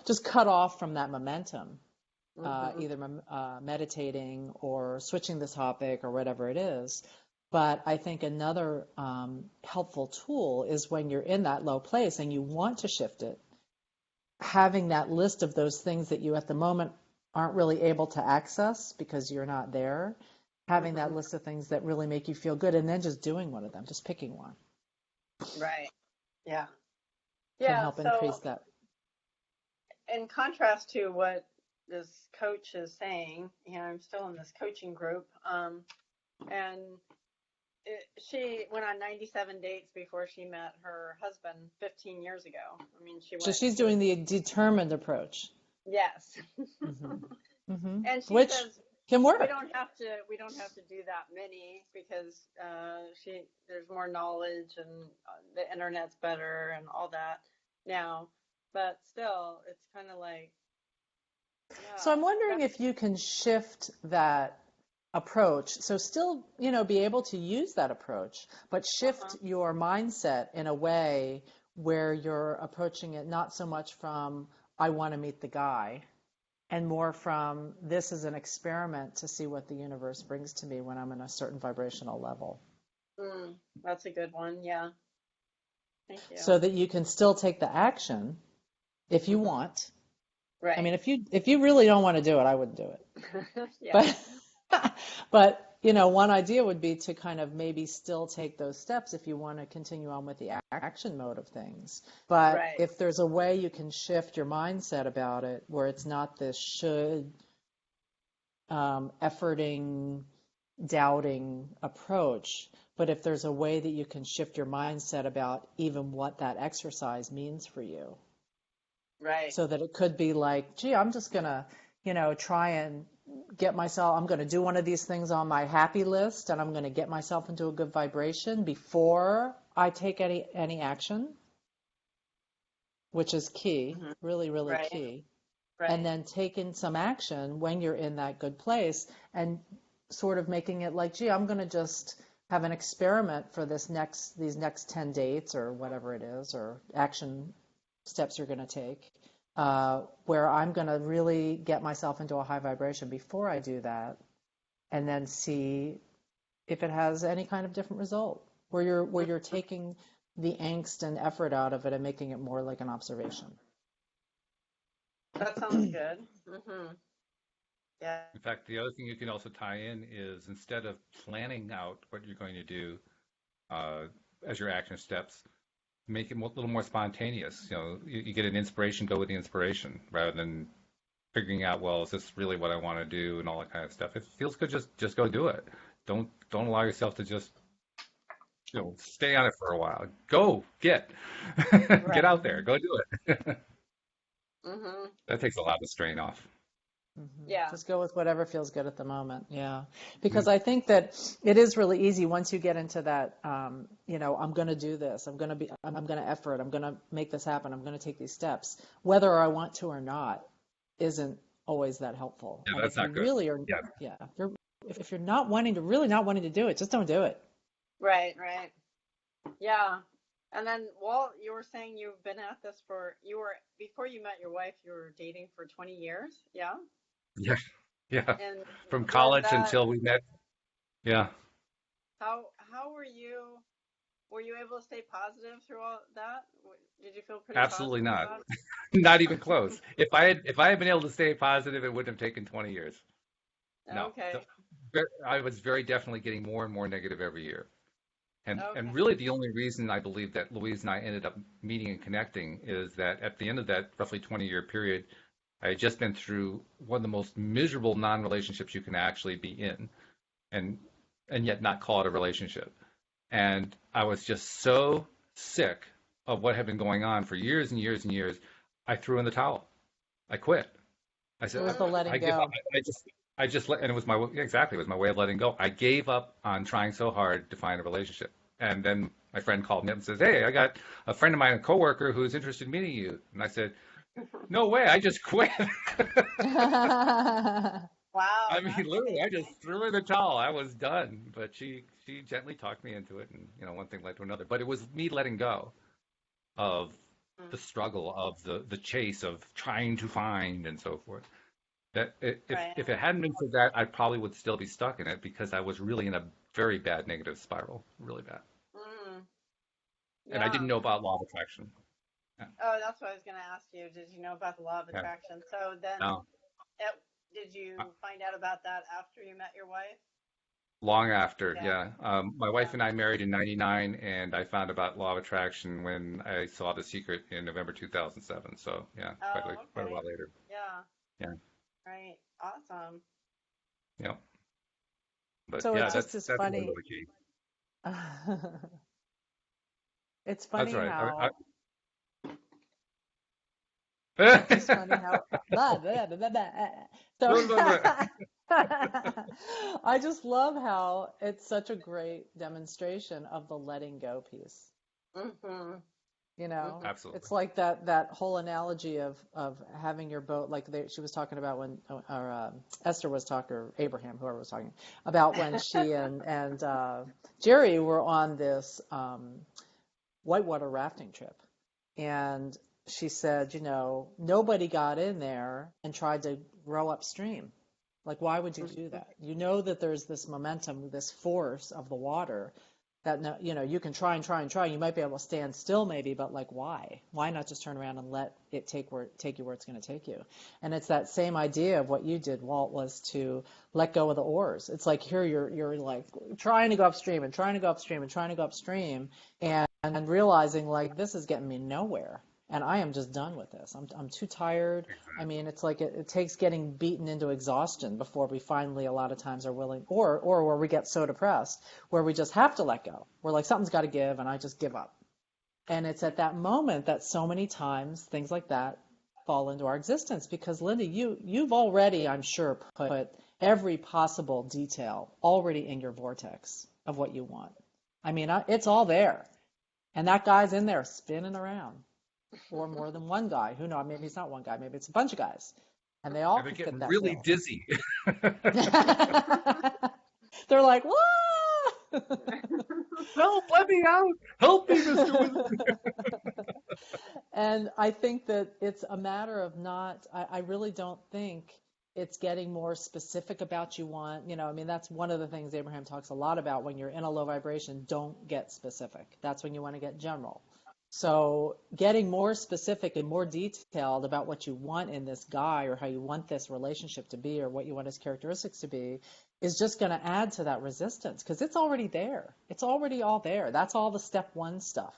just cut off from that momentum. Either meditating or switching the topic or whatever it is. But I think another helpful tool is when you're in that low place and you want to shift it, having that list of those things that you at the moment aren't really able to access because you're not there, having that list of things that really make you feel good, and then just doing one of them, just picking one. Right. Yeah. Can help increase that. In contrast to what this coach is saying, I'm still in this coaching group, and she went on 97 dates before she met her husband 15 years ago. I mean, she's doing the determined approach. Yes. And she Which says can work. we don't have to do that many because there's more knowledge and the internet's better and all that now, but still it's kind of like. So I'm wondering if you can shift that approach. So still, be able to use that approach, but shift your mindset in a way where you're approaching it not so much from, I want to meet the guy, and more from, this is an experiment to see what the universe brings to me when I'm in a certain vibrational level. That's a good one. Yeah. Thank you. So that you can still take the action if you want. Right. I mean, if you really don't want to do it, I wouldn't do it. Yeah. But one idea would be to kind of maybe still take those steps if you want to continue on with the action mode of things. But Right. if there's a way you can shift your mindset about it where it's not this should, efforting, doubting approach, but if there's a way that you can shift your mindset about even what that exercise means for you, Right. so that it could be like, gee, I'm just going to, try and I'm going to do one of these things on my happy list, and I'm going to get myself into a good vibration before I take any action, which is key, Hmm. really, really Right. key. Right. And then taking some action when you're in that good place and sort of making it like, gee, I'm going to just have an experiment for these next 10 dates or whatever it is, or action steps you're going to take, where I'm going to really get myself into a high vibration before I do that, and then see if it has any kind of different result, where you're taking the angst and effort out of it and making it more like an observation. That sounds good. Hmm. Yeah. In fact, the other thing you can also tie in is instead of planning out what you're going to do uh, as your action steps, make it a little more spontaneous. You get an inspiration, go with the inspiration rather than figuring out, well, is this really what I want to do and all that kind of stuff. If it feels good, just go do it. Don't allow yourself to just stay on it for a while. Go get Right. out there, go do it. Hmm. That takes a lot of the strain off. Yeah. Just go with whatever feels good at the moment. Yeah. Because I think that it is really easy once you get into that, I'm going to do this. I'm going to effort. I'm going to make this happen. I'm going to take these steps. Whether I want to or not isn't always that helpful. Yeah, And that's if you not good. really are, Yeah, yeah, if you're not wanting to do it, just don't do it. Right. Right. Yeah. And then, Walt, you were saying you've been at this before you met your wife, you were dating for 20 years. Yeah. yeah, yeah. And From was college that, until we met. Yeah, how were you able to stay positive through all that? Did you feel pretty absolutely positive not. about Not even close. If I had been able to stay positive, it wouldn't have taken 20 years. it? No. Okay. I was very definitely getting more and more negative every year. And Okay. really the only reason I believe that Louise and I ended up meeting and connecting is that at the end of that roughly 20-year period, I had just been through one of the most miserable non-relationships you can actually be in, and yet not call it a relationship. And I was just so sick of what had been going on for years and years and years. I threw in the towel. I quit. I It said, was the I letting give up. go. I just let, and it was exactly, it was my way of letting go. I gave up on trying so hard to find a relationship. And then my friend called me up and says, hey, I got a friend of mine, a coworker who's interested in meeting you. And I said, no way, I just quit. Wow, I mean, that's literally, I just amazing. threw in the towel. I was done. But she gently talked me into it, and one thing led to another. But it was me letting go of Mm. the struggle, of the chase, of trying to find, and so forth. That Right. if it hadn't been for that, I probably would still be stuck in it because I was really in a very bad negative spiral, really bad. Mm. And I Yeah. didn't know about law of attraction. Yeah, Oh, that's what I was going to ask you. Did you know about the law of yeah. attraction? So then, No, it, did you find out about that after you met your wife? long after, Yeah. yeah. My wife Yeah. and I married in '99, and I found about law of attraction when I saw The Secret in November 2007. So yeah, Oh, quite a okay. while later. Yeah. Yeah, Right. Awesome. yeah. But So yeah, it's just as that's really funny. really key. It's That's funny right. how It's I, just funny how blah, blah, blah, blah, blah. So Blah, blah, blah. I just love how it's such a great demonstration of the letting go piece. Mm-hmm. Absolutely. It's like that whole analogy of having your boat, like she was talking about when, or Esther was talking, or Abraham, whoever was talking about when she and Jerry were on this whitewater rafting trip. And she said, nobody got in there and tried to row upstream. Like, why would you do that? You know that there's this momentum, this force of the water, that no, you can try and try and try. You might be able to stand still maybe, but like why? Why not just turn around and let it take you where it's going to take you? And it's that same idea of what you did, Walt, was to let go of the oars. It's like here you're like trying to go upstream and trying to go upstream and trying to go upstream and realizing like this is getting me nowhere. And I am just done with this. I'm too tired. I mean, it's like it takes getting beaten into exhaustion before we finally, a lot of times, are willing, or where we get so depressed, where we just have to let go. We're like, something's got to give, and I just give up. And it's at that moment that so many times things like that fall into our existence. Because Linda, you've already, I'm sure, put every possible detail already in your vortex of what you want. I mean, it's all there, and that guy's in there spinning around. Or more than one guy. Who knows? Maybe it's not one guy. Maybe it's a bunch of guys, and they all And they're can fit getting that really bill. dizzy. They're like, "Whoa!" Help, let me out. Help me, Mr. Wizard. And I think that it's a matter of not. I really don't think it's getting more specific about you want. I mean, that's one of the things Abraham talks a lot about. When you're in a low vibration, don't get specific. That's when you want to get general. So getting more specific and more detailed about what you want in this guy, or how you want this relationship to be, or what you want his characteristics to be, is just going to add to that resistance, because it's already there. It's already all there. That's all the step 1 stuff.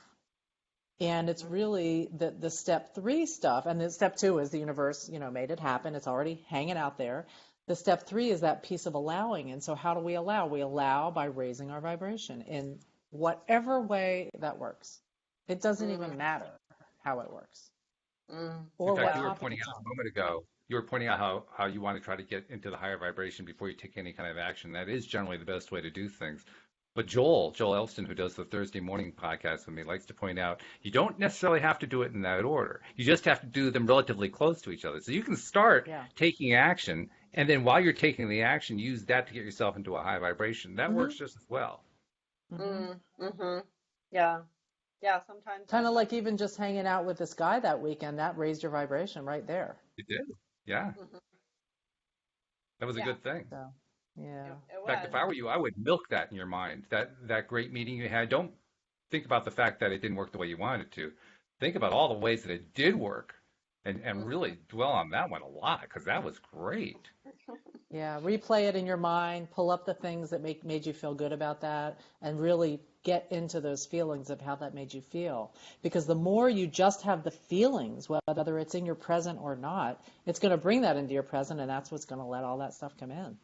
And it's really the step 3 stuff. And the step 2 is the universe, made it happen. It's already hanging out there. The step 3 is that piece of allowing. And so how do we allow? We allow by raising our vibration in whatever way that works. It doesn't even matter how it works or In fact, what you were topic pointing it's out on. a moment ago, you were pointing out how you want to try to get into the higher vibration before you take any kind of action. That is generally the best way to do things. But Joel Elston, who does the Thursday morning podcast with me, likes to point out you don't necessarily have to do it in that order. You just have to do them relatively close to each other. So you can start Yeah. taking action, and then while you're taking the action, use that to get yourself into a high vibration. That works just as well. Yeah. Yeah, sometimes Kind of like even just hanging out with this guy that weekend, that raised your vibration right there. You did. Yeah. That was a yeah, good thing. So, yeah. it In fact, was. if I were you, I would milk that in your mind. That great meeting you had. Don't think about the fact that it didn't work the way you wanted it to. Think about all the ways that it did work, and really dwell on that one a lot, because that was great. Yeah, replay it in your mind, pull up the things that made you feel good about that, and really get into those feelings of how that made you feel. Because the more you just have the feelings, whether it's in your present or not, it's going to bring that into your present, and that's what's going to let all that stuff come in.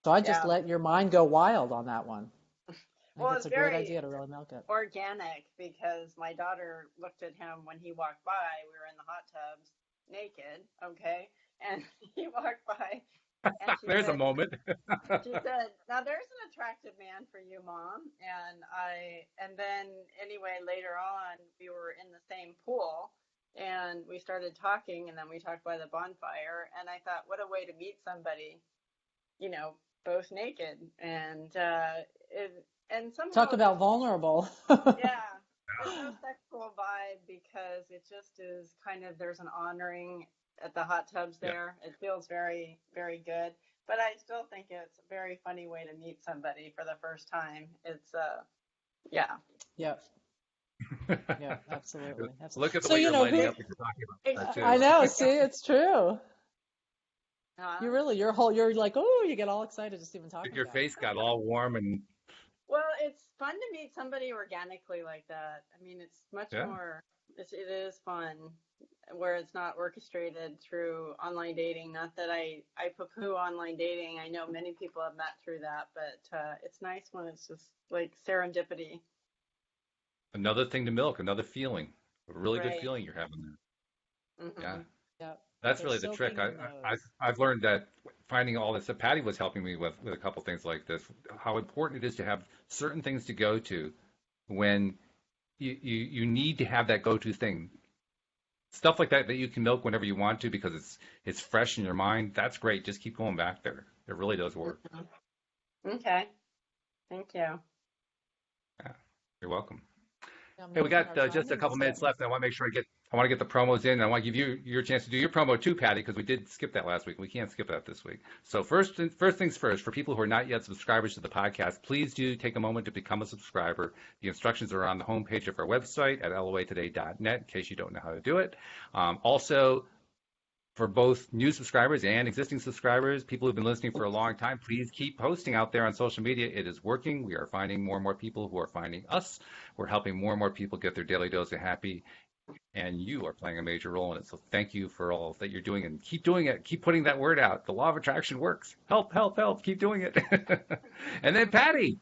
So I just Yeah. let your mind go wild on that one. I Well, think it's it's a great very idea to really milk it. organic because my daughter looked at him when he walked by. We were in the hot tubs naked, okay? And he walked by and There's a moment. she said, "Now there's an attractive man for you, Mom." And then anyway, later on, we were in the same pool and we started talking, and then we talked by the bonfire. And I thought, what a way to meet somebody, both naked. And somehow, Talk about vulnerable. yeah, there's no sexual vibe because it just is kind of, there's an honoring at the hot tubs Yeah. there. It feels very, very good. But I still think it's a very funny way to meet somebody for the first time. It's, yeah. Yep. Yeah, absolutely. Look at the So, way you're lighting who, up as you're talking about that I too. know, see, it's true. Uh, You're like, oh, you get all excited just even talking Your about it. face got all warm and well, it's fun to meet somebody organically like that. I mean, it's much yeah. more, it is fun where it's not orchestrated through online dating. Not that I poo-poo online dating. I know many people have met through that, but it's nice when it's just like serendipity. Another thing to milk, another feeling, a really good Right. feeling you're having there. Yeah. Yep. That's They're really the trick. soaking in those. I've learned that finding all this. Patty was helping me with a couple things like this. How important it is to have certain things to go to when you need to have that go-to thing. Stuff like that you can milk whenever you want to because it's fresh in your mind. That's great. Just keep going back there. It really does work. Okay. Thank you. Yeah. You're welcome. Yeah, I'm Hey, we looking, got our just a timing couple is minutes getting. left. I want to make sure I want to get the promos in. And I want to give you your chance to do your promo too, Patty, because we did skip that last week. We can't skip that this week. So first things first, for people who are not yet subscribers to the podcast, please do take a moment to become a subscriber. The instructions are on the homepage of our website at loatoday.net in case you don't know how to do it. Also, for both new subscribers and existing subscribers, people who've been listening for a long time, please keep posting out there on social media. It is working. We are finding more and more people who are finding us. We're helping more and more people get their daily dose of happy, and you are playing a major role in it. So thank you for all that you're doing, and keep doing it. Keep putting that word out. The law of attraction works. Help, help, help. Keep doing it. And then, Patty,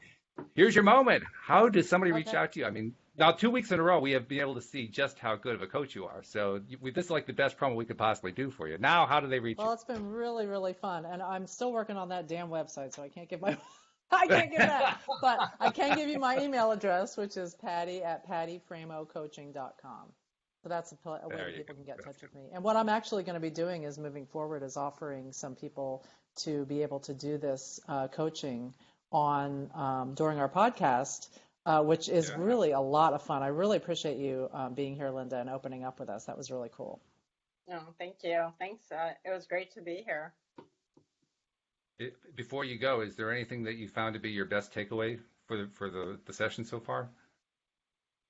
here's your moment. How does somebody reach out to you? I mean, now 2 weeks in a row, we have been able to see just how good of a coach you are. So this is like the best promo we could possibly do for you. Now, how do they reach you? Well, it's been really, really fun, and I'm still working on that damn website, so I can't give my I can't give that, but I can give you my email address, which is patty@pattyframocoaching.com. So that's a way that people can get in touch with me. And what I'm actually going to be doing is moving forward is offering some people to be able to do this coaching on during our podcast, which is really a lot of fun. I really appreciate you being here, Linda, and opening up with us. That was really cool. No, thank you. Thanks. It was great to be here. Before you go, is there anything that you found to be your best takeaway for the session so far?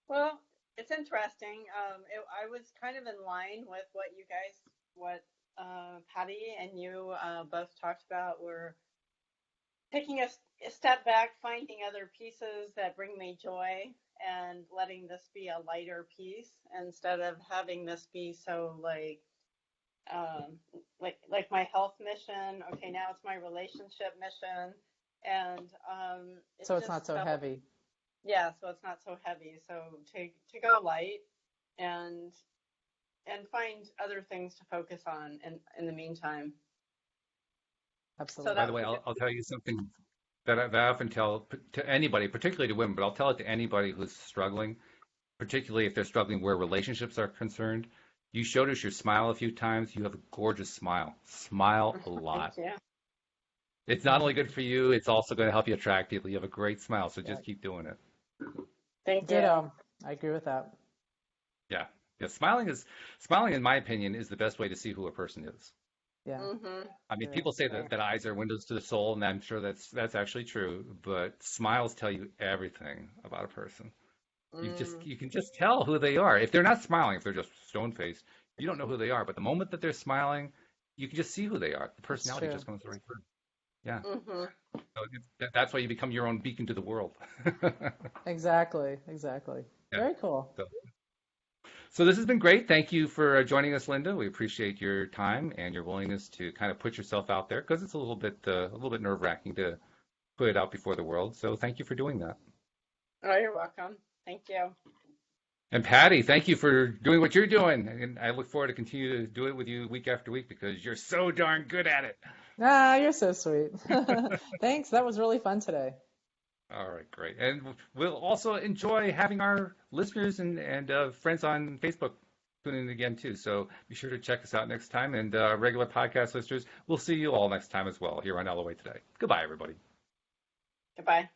Well, it's interesting. I was kind of in line with what Patty and you both talked about. We're taking a step back, finding other pieces that bring me joy, and letting this be a lighter piece instead of having this be so like my health mission. Okay, now it's my relationship mission, and so it's not so heavy. Yeah, so it's not so heavy. So to go light and find other things to focus on in the meantime. Absolutely. So by the way, I'll tell you something that I often tell to anybody, particularly to women, but I'll tell it to anybody who's struggling, particularly if they're struggling where relationships are concerned. You showed us your smile a few times. You have a gorgeous smile. Smile a lot. Yeah. It's not only good for you, it's also going to help you attract people. You have a great smile, so just keep doing it. Thank you. Ditto. I agree with that. Yeah. Smiling, in my opinion, is the best way to see who a person is. Yeah. Mm-hmm. I mean, people say that eyes are windows to the soul, and I'm sure that's actually true. But smiles tell you everything about a person. You can just tell who they are. If they're not smiling, if they're just stone faced, you don't know who they are. But the moment that they're smiling, you can just see who they are. The personality just comes right through. Yeah. Mm-hmm. So that's why you become your own beacon to the world. Exactly. Yeah. Very cool. So this has been great. Thank you for joining us, Linda. We appreciate your time and your willingness to kind of put yourself out there, because it's a little bit nerve-wracking to put it out before the world. So thank you for doing that. Oh, you're welcome. Thank you. And Patty, thank you for doing what you're doing. And I look forward to continue to do it with you week after week, because you're so darn good at it. Ah, you're so sweet. Thanks. That was really fun today. All right, great. And we'll also enjoy having our listeners and friends on Facebook tune in again, too. So be sure to check us out next time. And regular podcast listeners, we'll see you all next time as well here on LOA Today. Goodbye, everybody. Goodbye.